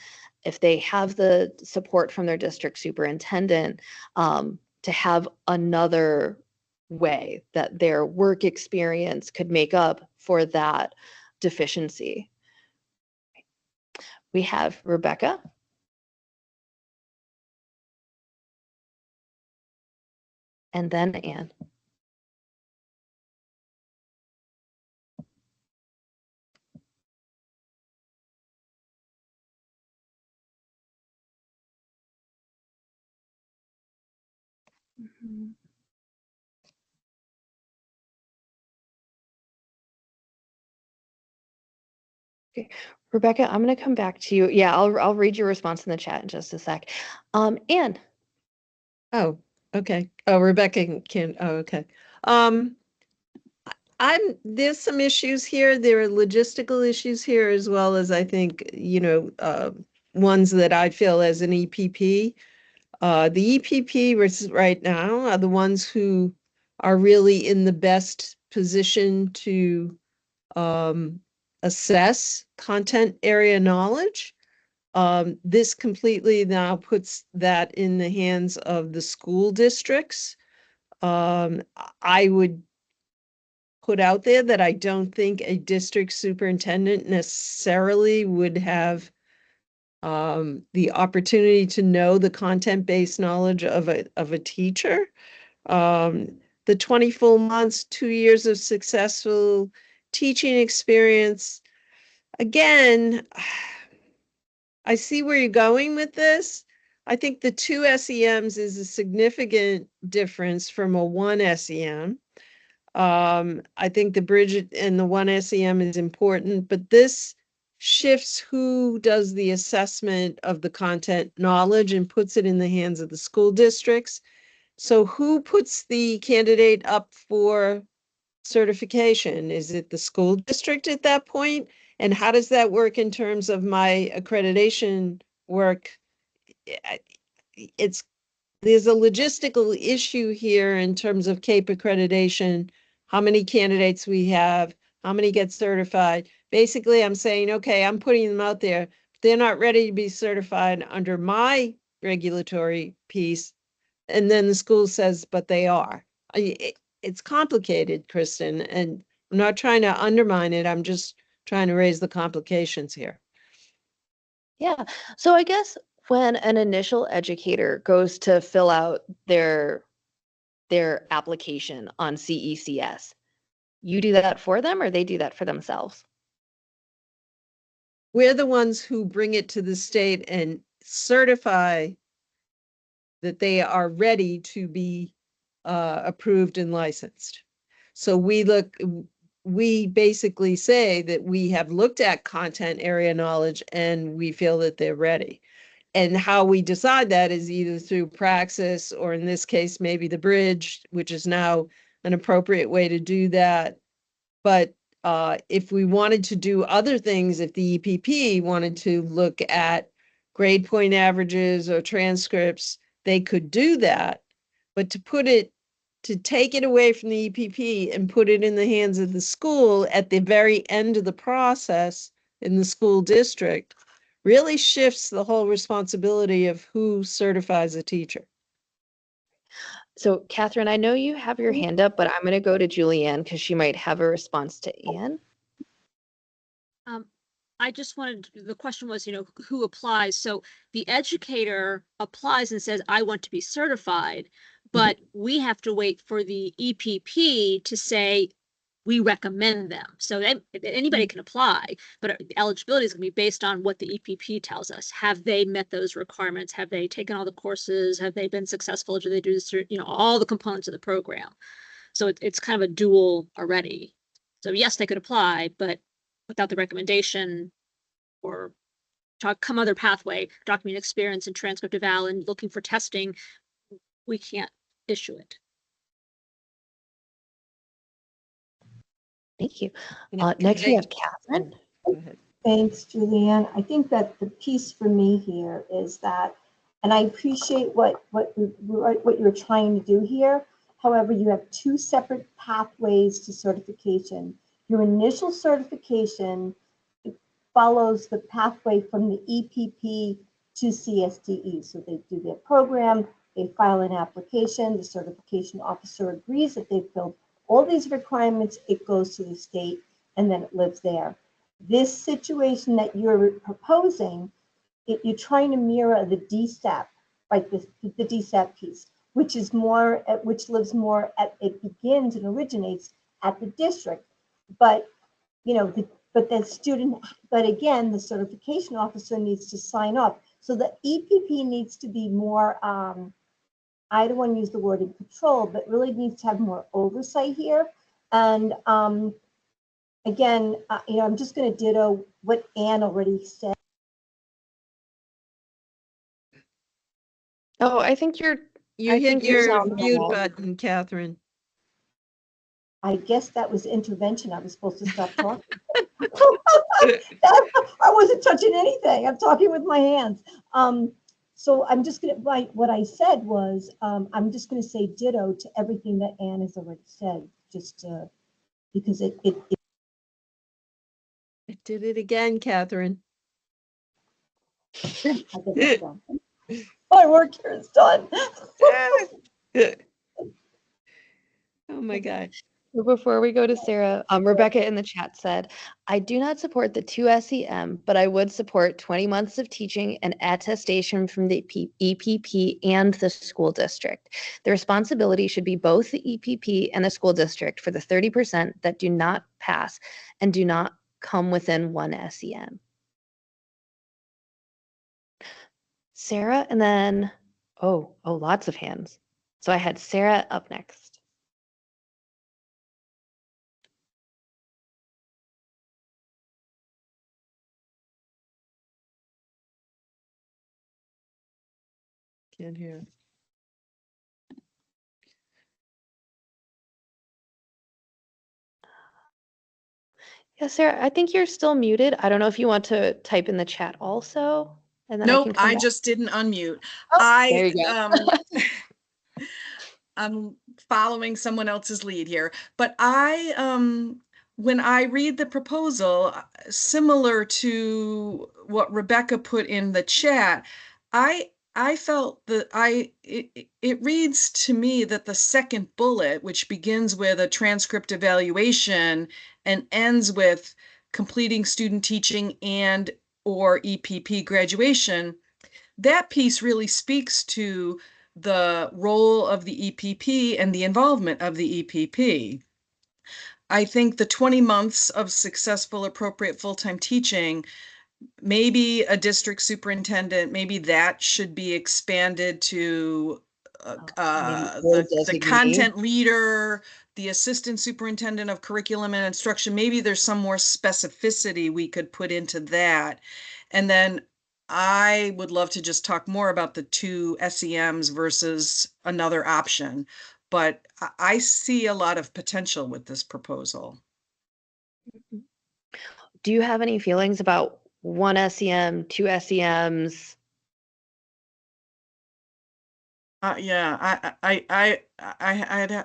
If they have the support from their district superintendent, to have another way that their work experience could make up for that deficiency. We have Rebecca. And then Anne. Okay. Rebecca, I'm going to come back to you. Yeah, I'll read your response in the chat in just a sec. Anne. Oh, okay. Oh, Rebecca can, oh, okay. There's some issues here. There are logistical issues here as well as I think, you know, ones that I feel as an EPP. The EPP right now are the ones who are really in the best position to assess content area knowledge. This completely now puts that in the hands of the school districts. I would put out there that I don't think a district superintendent necessarily would have the opportunity to know the content-based knowledge of a teacher. The 20 full months, 2 years of successful teaching experience. Again, I see where you're going with this. I think the 2 SEMs is a significant difference from a 1 SEM. I think the bridge and the 1 SEM is important, but this shifts who does the assessment of the content knowledge and puts it in the hands of the school districts. So who puts the candidate up for certification? Is it the school district at that point? And how does that work in terms of my accreditation work? There's a logistical issue here in terms of CAPE accreditation, how many candidates we have, how many get certified. Basically, I'm saying, okay, I'm putting them out there. They're not ready to be certified under my regulatory piece. And then the school says, but they are. It's complicated, Kristen, and I'm not trying to undermine it. I'm just trying to raise the complications here. Yeah. So I guess when an initial educator goes to fill out their application on CECS, you do that for them or they do that for themselves? We're the ones who bring it to the state and certify that they are ready to be approved and licensed. So we basically say that we have looked at content area knowledge and we feel that they're ready. And how we decide that is either through Praxis or in this case, maybe the bridge, which is now an appropriate way to do that. But if we wanted to do other things, if the EPP wanted to look at grade point averages or transcripts, they could do that. But to put it to take it away from the EPP and put it in the hands of the school at the very end of the process in the school district really shifts the whole responsibility of who certifies a teacher. So Catherine, I know you have your hand up, but I'm going to go to Julianne because she might have a response to Anne. I just wanted, the question was, who applies? So the educator applies and says, I want to be certified, but we have to wait for the EPP to say, we recommend them. So anybody can apply, but eligibility is going to be based on what the EPP tells us. Have they met those requirements? Have they taken all the courses? Have they been successful? Do they do this, all the components of the program? So it's kind of a dual already. So yes, they could apply, but without the recommendation or some other pathway, document experience and transcript eval and looking for testing, we can't issue it. Thank you. Next we have Catherine. Go ahead. Thanks, Julianne. I think that the piece for me here is that, and I appreciate what you're trying to do here. However, you have two separate pathways to certification. Your initial certification follows the pathway from the EPP to CSDE. So they do their program, they file an application, the certification officer agrees that they've filled all these requirements, it goes to the state, and then it lives there. This situation that you're proposing, you're trying to mirror the DSAP, right? The DSAP piece, which lives more at, it begins and originates at the district, but but again, the certification officer needs to sign off. So the EPP needs to be more, I don't want to use the word in control, but really needs to have more oversight here. And again, I'm just going to ditto what Anne already said. Oh, I think You hit your sound mute normal. button, Catherine. I guess that was intervention. I was supposed to stop talking. I wasn't touching anything. I'm talking with my hands. So I'm just going to, what I said was, I'm just going to say ditto to everything that Anne has already said, just because it I did it again, Catherine. I think it's done. My work here is done. Oh my God. So before we go to Sarah, Rebecca in the chat said, I do not support the 2 SEM, but I would support 20 months of teaching and attestation from the EPP and the school district. The responsibility should be both the EPP and the school district for the 30% that do not pass and do not come within 1 SEM. Sarah, and then, oh, lots of hands. So I had Sarah up next. Can't hear. Yeah, Sarah, I think you're still muted. I don't know if you want to type in the chat also, and then I Nope, can come I back. just didn't unmute. There you go. I'm following someone else's lead here, but when I read the proposal, similar to what Rebecca put in the chat, I felt that it reads to me that the second bullet, which begins with a transcript evaluation and ends with completing student teaching and or EPP graduation, that piece really speaks to the role of the EPP and the involvement of the EPP. I think the 20 months of successful appropriate full-time teaching, maybe a district superintendent, maybe that should be expanded to the content leader, the assistant superintendent of curriculum and instruction. Maybe there's some more specificity we could put into that. And then I would love to just talk more about the 2 SEMs versus another option, but I see a lot of potential with this proposal. Do you have any feelings about 1 SEM, 2 SEMs? Yeah, I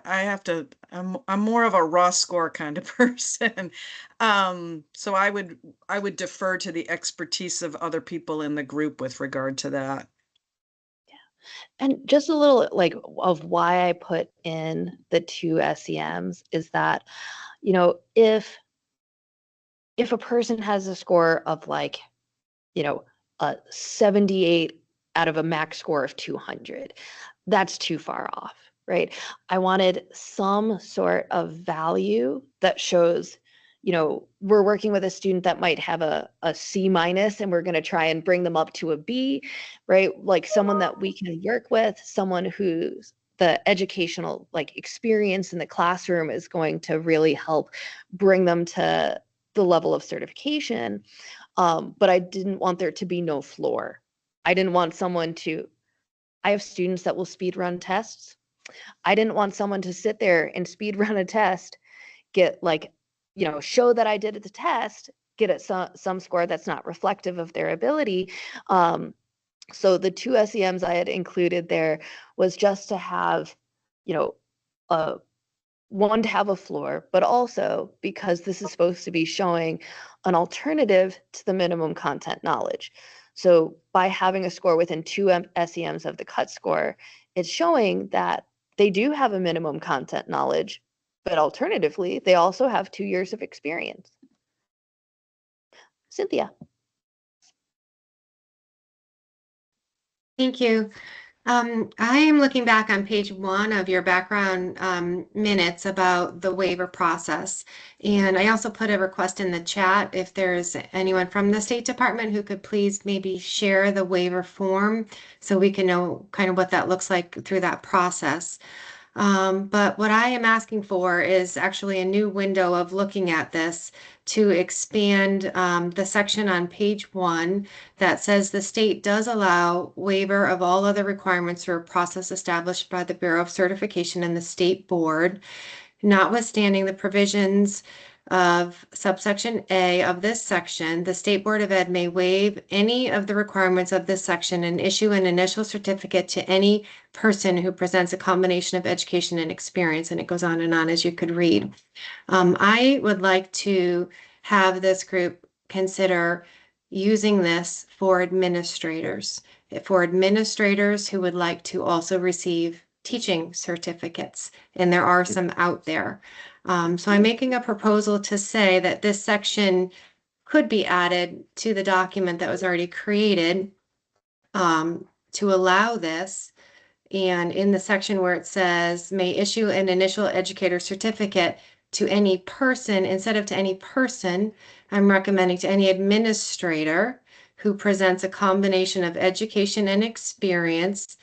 have to, I'm more of a raw score kind of person. So I would defer to the expertise of other people in the group with regard to that. And just a little like of why I put in the 2 SEMs is that, you know, if a person has a score of like, you know, a 78 out of a max score of 200, that's too far off, right? I wanted some sort of value that shows, you know, we're working with a student that might have a C minus and we're going to try and bring them up to a B, right? Like someone that we can work with, someone who's the educational like experience in the classroom is going to really help bring them to the level of certification. But I didn't want there to be no floor. I didn't want someone to, I have students that will speed run tests. I didn't want someone to sit there and speed run a test, get like, you know, show that I did the test, get at some score that's not reflective of their ability. So the 2 SEMs I had included there was just to have, you know, one, to have a floor, but also because this is supposed to be showing an alternative to the minimum content knowledge. So by having a score within 2 SEMs of the cut score, it's showing that they do have a minimum content knowledge, but alternatively, they also have 2 years of experience. Cynthia. Thank you. I am looking back on page 1 of your background minutes about the waiver process. And I also put a request in the chat if there's anyone from the State Department who could please maybe share the waiver form so we can know kind of what that looks like through that process. But what I am asking for is actually a new window of looking at this to expand the section on page 1 that says the state does allow waiver of all other requirements through a process established by the Bureau of Certification and the State Board, notwithstanding the provisions of subsection A of this section. The State Board of Ed may waive any of the requirements of this section and issue an initial certificate to any person who presents a combination of education and experience. And it goes on and on, as you could read. I would like to have this group consider using this for administrators who would like to also receive teaching certificates, and there are some out there. So I'm making a proposal to say that this section could be added to the document that was already created to allow this. And in the section where it says may issue an initial educator certificate to any person, instead of to any person, I'm recommending to any administrator who presents a combination of education and experience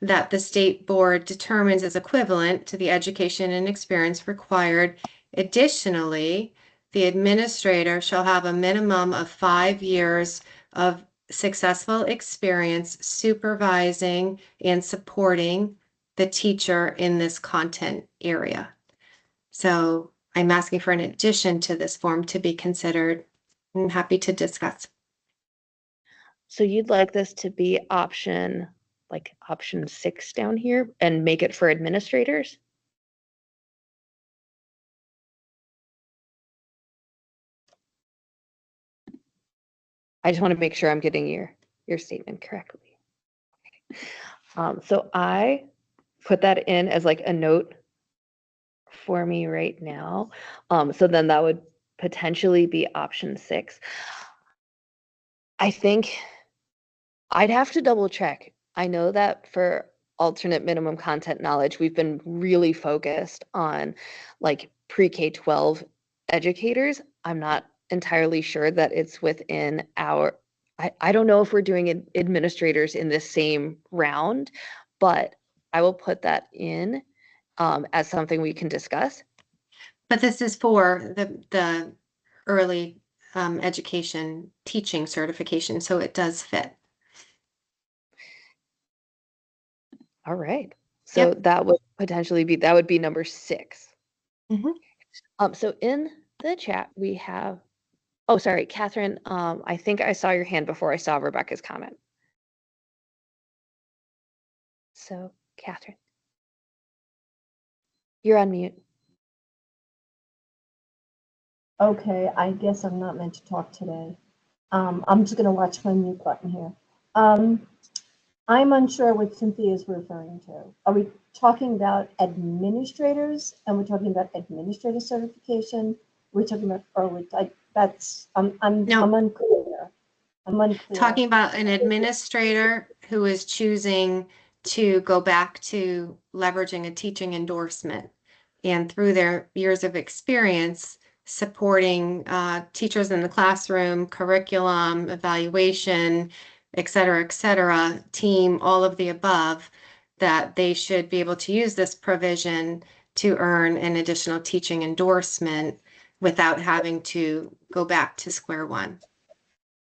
that the state board determines is equivalent to the education and experience required. Additionally, the administrator shall have a minimum of 5 years of successful experience supervising and supporting the teacher in this content area. So I'm asking for an addition to this form to be considered. I'm happy to discuss. So you'd like this to be option 6 down here and make it for administrators? I just want to make sure I'm getting your statement correctly. So I put that in as like a note for me right now. So then that would potentially be option 6. I think I'd have to double check. I know that for alternate minimum content knowledge, we've been really focused on like pre-K-12 educators. I'm not entirely sure that it's within our, I don't know if we're doing administrators in this same round, but I will put that in as something we can discuss. But this is for the early education teaching certification, so it does fit. All right. So that would potentially be, that would be number 6. So in the chat we have, oh, sorry, Catherine, I think I saw your hand before I saw Rebecca's comment. So Catherine. You're on mute. Okay, I guess I'm not meant to talk today. I'm just gonna watch my mute button here. I'm unsure what Cynthia is referring to. Are we talking about administrators and we're talking about administrator certification? We're talking about, I'm No. unclear. I'm unclear. Talking about an administrator who is choosing to go back to leveraging a teaching endorsement and through their years of experience supporting teachers in the classroom, curriculum, evaluation, et cetera, team, all of the above, that they should be able to use this provision to earn an additional teaching endorsement without having to go back to square one.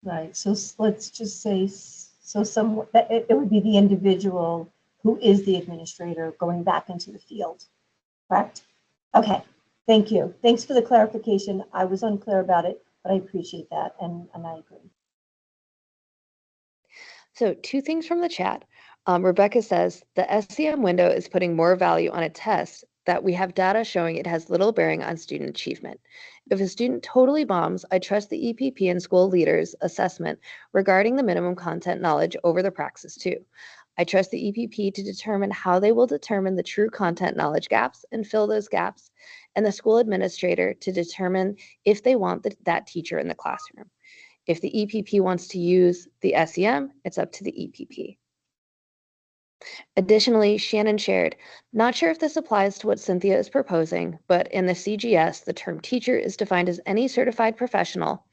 Right, so let's just say, it would be the individual who is the administrator going back into the field, correct? Okay, thank you. Thanks for the clarification. I was unclear about it, but I appreciate that, and I agree. So 2 things from the chat. Rebecca says, the SCM window is putting more value on a test that we have data showing it has little bearing on student achievement. If a student totally bombs, I trust the EPP and school leaders' assessment regarding the minimum content knowledge over the Praxis 2. I trust the EPP to determine how they will determine the true content knowledge gaps and fill those gaps, and the school administrator to determine if they want that teacher in the classroom. If the EPP wants to use the SEM, it's up to the EPP. Additionally, Shannon shared, not sure if this applies to what Cynthia is proposing, but in the CGS, the term teacher is defined as any certified professional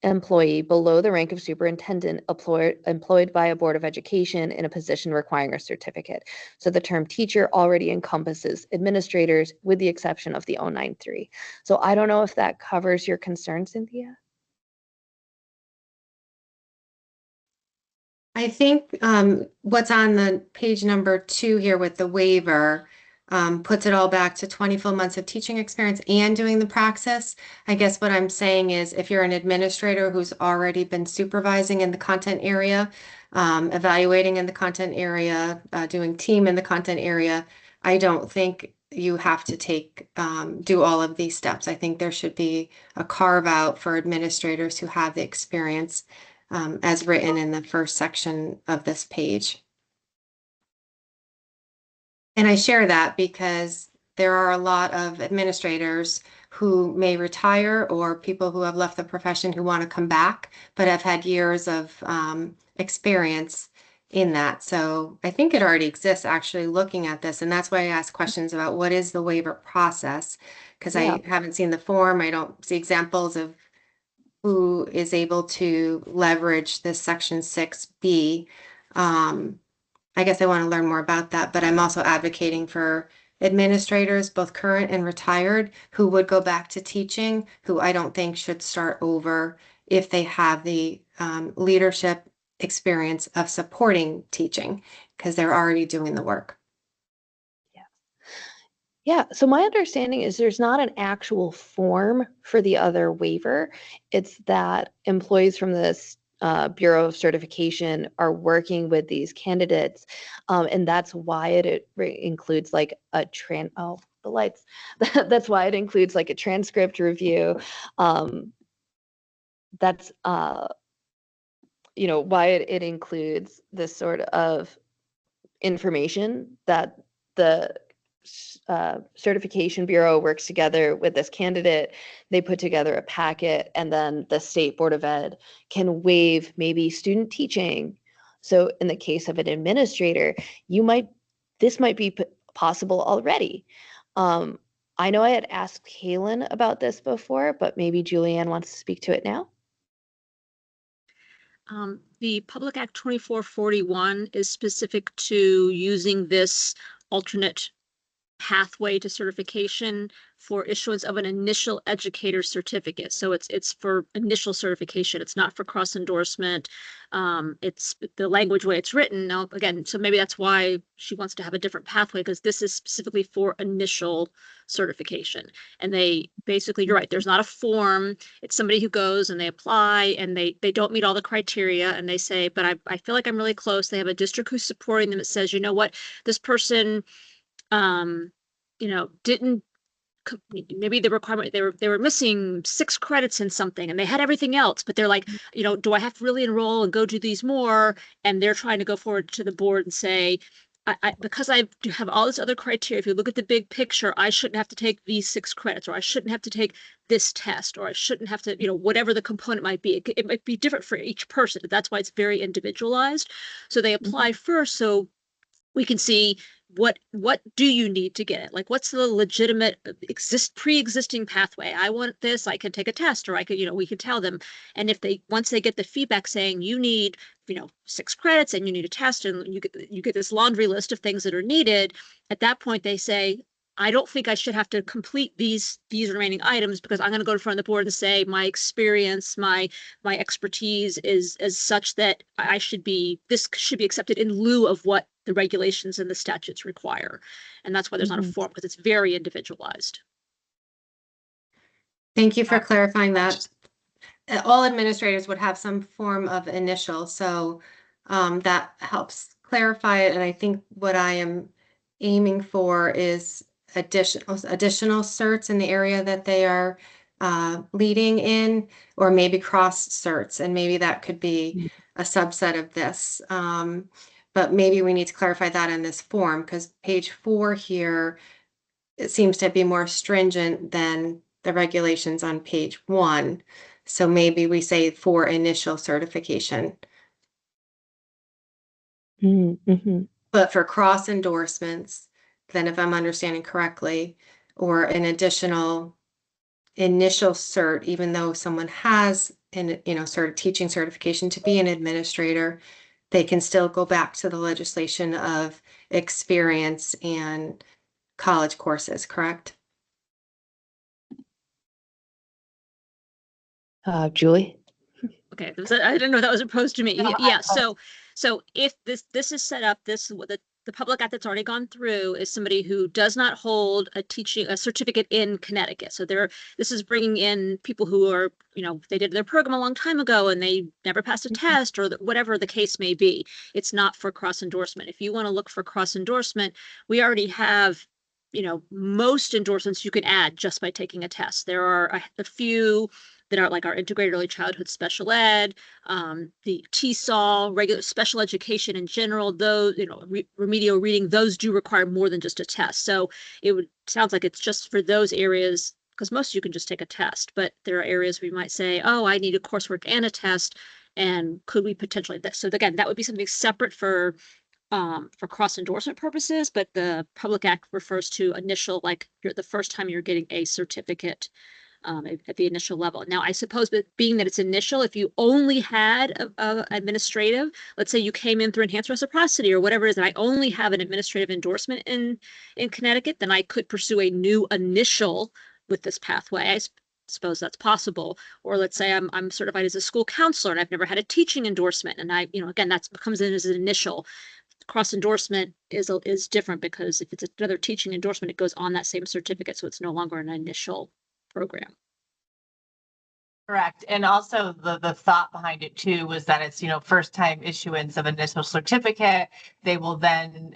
employee below the rank of superintendent employed by a board of education in a position requiring a certificate. So the term teacher already encompasses administrators with the exception of the 093. So I don't know if that covers your concern, Cynthia. I think what's on the page number 2 here with the waiver puts it all back to 20 full months of teaching experience and doing the praxis. I guess what I'm saying is if you're an administrator who's already been supervising in the content area, evaluating in the content area, doing team in the content area, I don't think you have to do all of these steps. I think there should be a carve out for administrators who have the experience as written in the first section of this page. And I share that because there are a lot of administrators who may retire or people who have left the profession who want to come back, but have had years of experience in that. So I think it already exists actually looking at this. And that's why I ask questions about what is the waiver process, because I haven't seen the form. I don't see examples of who is able to leverage this section 6B. I guess I want to learn more about that, but I'm also advocating for administrators, both current and retired, who would go back to teaching, who I don't think should start over if they have the leadership experience of supporting teaching, because they're already doing the work. Yeah, so my understanding is there's not an actual form for the other waiver. It's that employees from this Bureau of Certification are working with these candidates, and that's why it includes like a the lights. That's why it includes like a transcript review. That's why it includes this sort of information that the Certification Bureau works together with this candidate. They put together a packet, and then the State Board of Ed can waive maybe student teaching. So in the case of an administrator, this might be possible already. I know I had asked Kaylin about this before, but maybe Julianne wants to speak to it now. The Public Act 2441 is specific to using this alternate pathway to certification for issuance of an initial educator certificate. So it's for initial certification. It's not for cross endorsement. It's the language way it's written. Now, again, so maybe that's why she wants to have a different pathway, because this is specifically for initial certification. And they basically, you're right, there's not a form. It's somebody who goes and they apply and they don't meet all the criteria and they say, but I feel like I'm really close. They have a district who's supporting them. It says, you know what, this person didn't, maybe the requirement, they were missing 6 credits in something and they had everything else, but they're like, do I have to really enroll and go do these more? And they're trying to go forward to the board and say, because I have all this other criteria, if you look at the big picture, I shouldn't have to take these 6 credits, or I shouldn't have to take this test, or I shouldn't have to, whatever the component might be. It might be different for each person. That's why it's very individualized. So they apply first, so we can see what do you need to get it? Like, what's the legitimate pre-existing pathway? I want this, I can take a test, or I could, we could tell them. And if once they get the feedback saying you need, 6 credits and you need a test, and you get this laundry list of things that are needed, at that point they say, I don't think I should have to complete these remaining items, because I'm going to go in front of the board and say my experience, my expertise is such that this should be accepted in lieu of what the regulations and the statutes require. And that's why there's not a form, because it's very individualized. Thank you for clarifying that. All administrators would have some form of initial, so that helps clarify it. And I think what I am aiming for is additional certs in the area that they are leading in, or maybe cross certs, and maybe that could be a subset of this. But maybe we need to clarify that in this form, because page 4 here, it seems to be more stringent than the regulations on page 1. So maybe we say for initial certification. Mm-hmm. But for cross endorsements, then if I'm understanding correctly, or an additional initial cert, even though someone has teaching certification to be an administrator, they can still go back to the legislation of experience and college courses, correct? Julie? Okay, I didn't know that was opposed to me. No, Yeah, so if this is set up, the public act that's already gone through is somebody who does not hold a certificate in Connecticut. So this is bringing in people who are, they did their program a long time ago and they never passed a test, or whatever the case may be. It's not for cross endorsement. If you want to look for cross endorsement, we already have, most endorsements you can add just by taking a test. There are a few that are like our integrated early childhood special ed, the TESOL, regular special education in general, those, remedial reading, those do require more than just a test. So sounds like it's just for those areas, because most you can just take a test, but there are areas we might say, oh, I need a coursework and a test, and could we potentially, so again, that would be something separate for cross endorsement purposes, but the Public Act refers to initial, like the first time you're getting a certificate at the initial level. Now, I suppose that being that it's initial, if you only had a administrative, let's say you came in through enhanced reciprocity or whatever it is, and I only have an administrative endorsement in Connecticut, then I could pursue a new initial with this pathway. I suppose that's possible. Or let's say I'm certified as a school counselor and I've never had a teaching endorsement, and again, that comes in as an initial. Cross endorsement is different, because if it's another teaching endorsement, it goes on that same certificate, so it's no longer an initial program. Correct. And also the thought behind it too was that it's, first time issuance of initial certificate. They will then,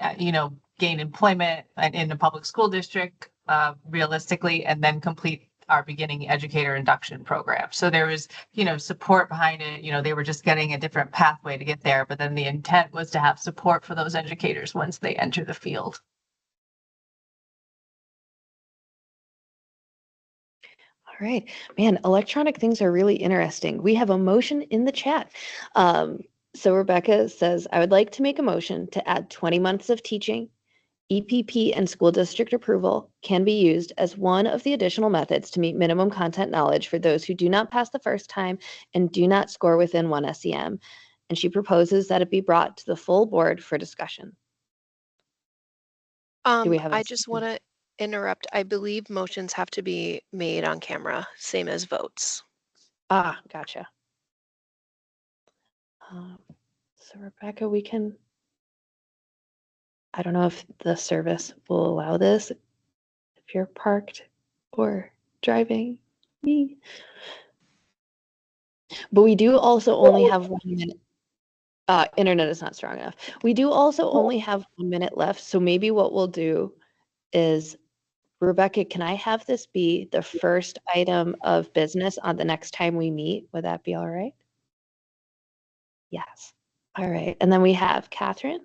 gain employment in the public school district realistically, and then complete our beginning educator induction program. So there was, support behind it. They were just getting a different pathway to get there, but then the intent was to have support for those educators once they enter the field. All right, man, electronic things are really interesting. We have a motion in the chat. So Rebecca says, I would like to make a motion to add 20 months of teaching. EPP and school district approval can be used as one of the additional methods to meet minimum content knowledge for those who do not pass the first time and do not score within 1 SEM. And she proposes that it be brought to the full board for discussion. I just want to interrupt. I believe motions have to be made on camera, same as votes. Ah, gotcha. So Rebecca, I don't know if the service will allow this if you're parked or driving me. But we do also only have 1 minute. Internet is not strong enough. We do also only have 1 minute left. So maybe what we'll do is, Rebecca, can I have this be the first item of business on the next time we meet? Would that be all right? Yes. All right. And then we have Catherine.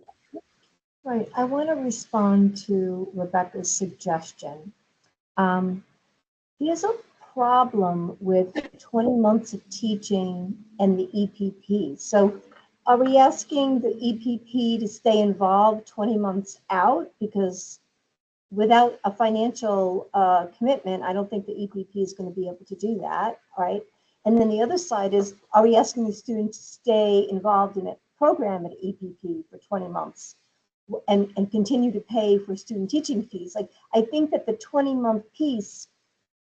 Right, I want to respond to Rebecca's suggestion. There's a problem with 20 months of teaching and the EPP. So are we asking the EPP to stay involved 20 months out? Because without a financial commitment, I don't think the EPP is going to be able to do that, right? And then the other side is, are we asking the student to stay involved in a program at EPP for 20 months? And continue to pay for student teaching fees? Like, I think that the 20-month piece,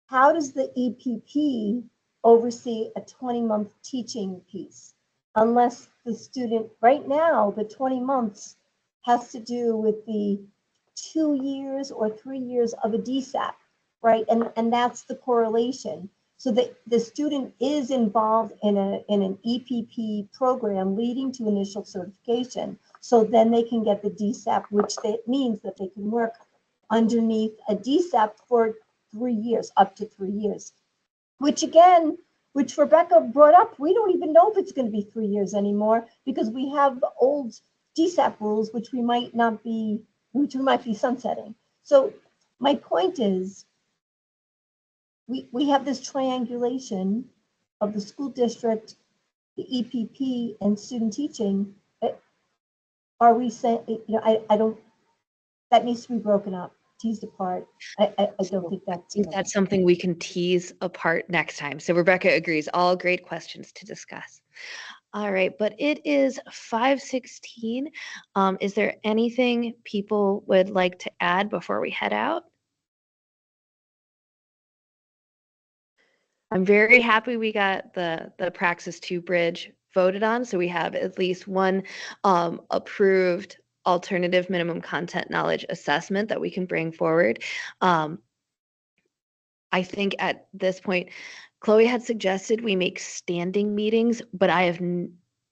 how does the EPP oversee a 20-month teaching piece? Unless the student, right now, the 20 months has to do with the 2 years or 3 years of a DSAP, right? And that's the correlation. So the student is involved in an EPP program leading to initial certification. So then they can get the DSAP, which means that they can work underneath a DSAP for 3 years, up to 3 years. Which Rebecca brought up, we don't even know if it's going to be 3 years anymore, because we have the old DSAP rules, which we might be sunsetting. So my point is, we have this triangulation of the school district, the EPP, and student teaching. Are we saying, I don't, that needs to be broken up, teased apart. I don't think that's something we can tease apart next time. So Rebecca agrees. All great questions to discuss. All right, but it is 5:16. Is there anything people would like to add before we head out? I'm very happy we got the Praxis 2 bridge voted on, so we have at least one approved alternative minimum content knowledge assessment that we can bring forward. I think at this point, Chloe had suggested we make standing meetings, but I have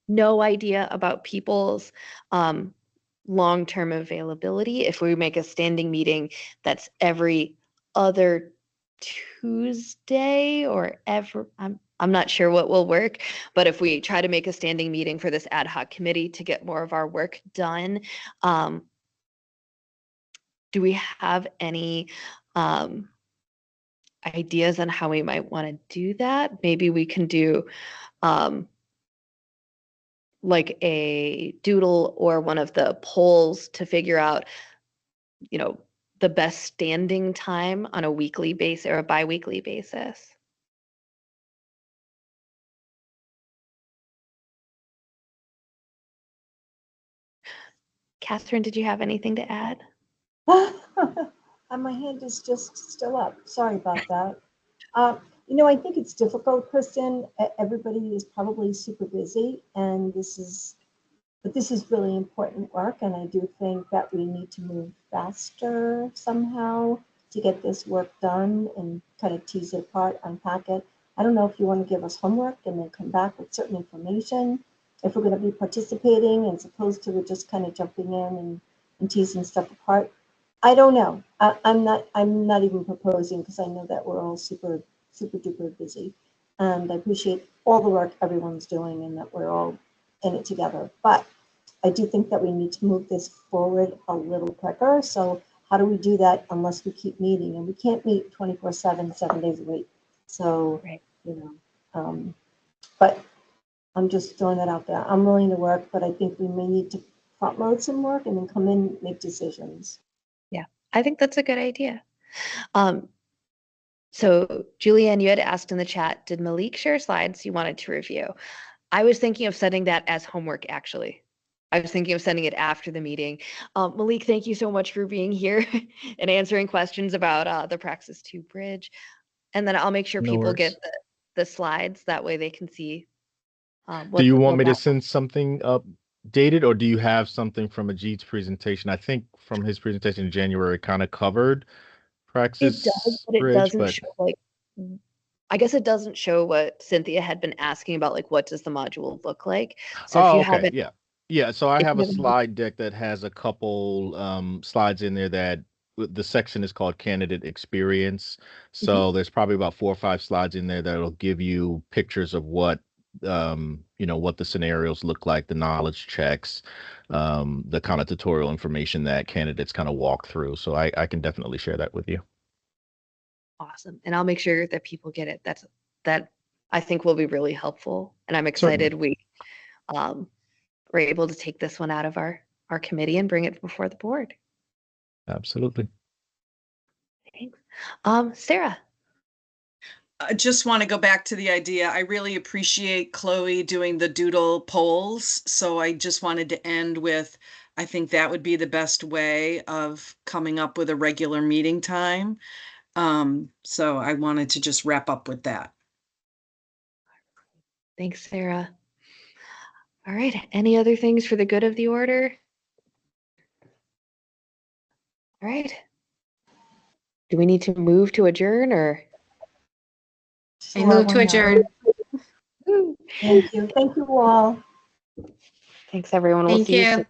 no idea about people's long-term availability. If we make a standing meeting that's every other Tuesday or I'm not sure what will work, but if we try to make a standing meeting for this ad hoc committee to get more of our work done, do we have any ideas on how we might want to do that? Maybe we can do like a doodle or one of the polls to figure out, the best standing time on a weekly basis or a bi-weekly basis. Catherine, did you have anything to add? My hand is just still up. Sorry about that. I think it's difficult, Kristen. Everybody is probably super busy, and this is really important work. And I do think that we need to move faster somehow to get this work done and kind of tease it apart, unpack it. I don't know if you want to give us homework and then come back with certain information, if we're going to be participating as opposed to we're just kind of jumping in and teasing stuff apart. I don't know. I'm not even proposing, because I know that we're all super duper busy, and I appreciate all the work everyone's doing and that we're all in it together. But I do think that we need to move this forward a little quicker. So how do we do that unless we keep meeting? And we can't meet 24/7, 7 days a week. So, right. But I'm just throwing that out there. I'm willing to work, but I think we may need to front load some work and then come in and make decisions. Yeah, I think that's a good idea. So Julianne, you had asked in the chat, did Malik share slides you wanted to review? I was thinking of setting that as homework, actually. I was thinking of sending it after the meeting. Malik, thank you so much for being here and answering questions about the Praxis 2 bridge. And then I'll make sure No people worries. get the slides. That way they can see. Do you want what me to that- send something updated, or do you have something from Ajit's presentation? I think from his presentation in January kind of covered It Praxis does, but it Bridge, doesn't but show like, I guess it doesn't show what Cynthia had been asking about, like what does the module look like? So if oh, you okay, haven't, yeah. Yeah, so I if have you a haven't, slide deck that has a couple slides in there that the section is called candidate experience. So there's probably about 4 or 5 slides in there that'll give you pictures of what what the scenarios look like, the knowledge checks, the kind of tutorial information that candidates kind of walk through. So I can definitely share that with you. awesome. And I'll make sure that people get it. That I think will be really helpful. And I'm Certainly. excited we were able to take this one out of our committee and bring it before the board. Absolutely. Thanks. Sarah. I just want to go back to the idea. I really appreciate Chloe doing the doodle polls. So I just wanted to end with, I think that would be the best way of coming up with a regular meeting time. So I wanted to just wrap up with that. Thanks, Sarah. All right. Any other things for the good of the order? All right. Do we need to move to adjourn or? I Sure, move to why not? adjourn. Thank you. Thank you all. Thanks, everyone. We'll Thank see you you. soon.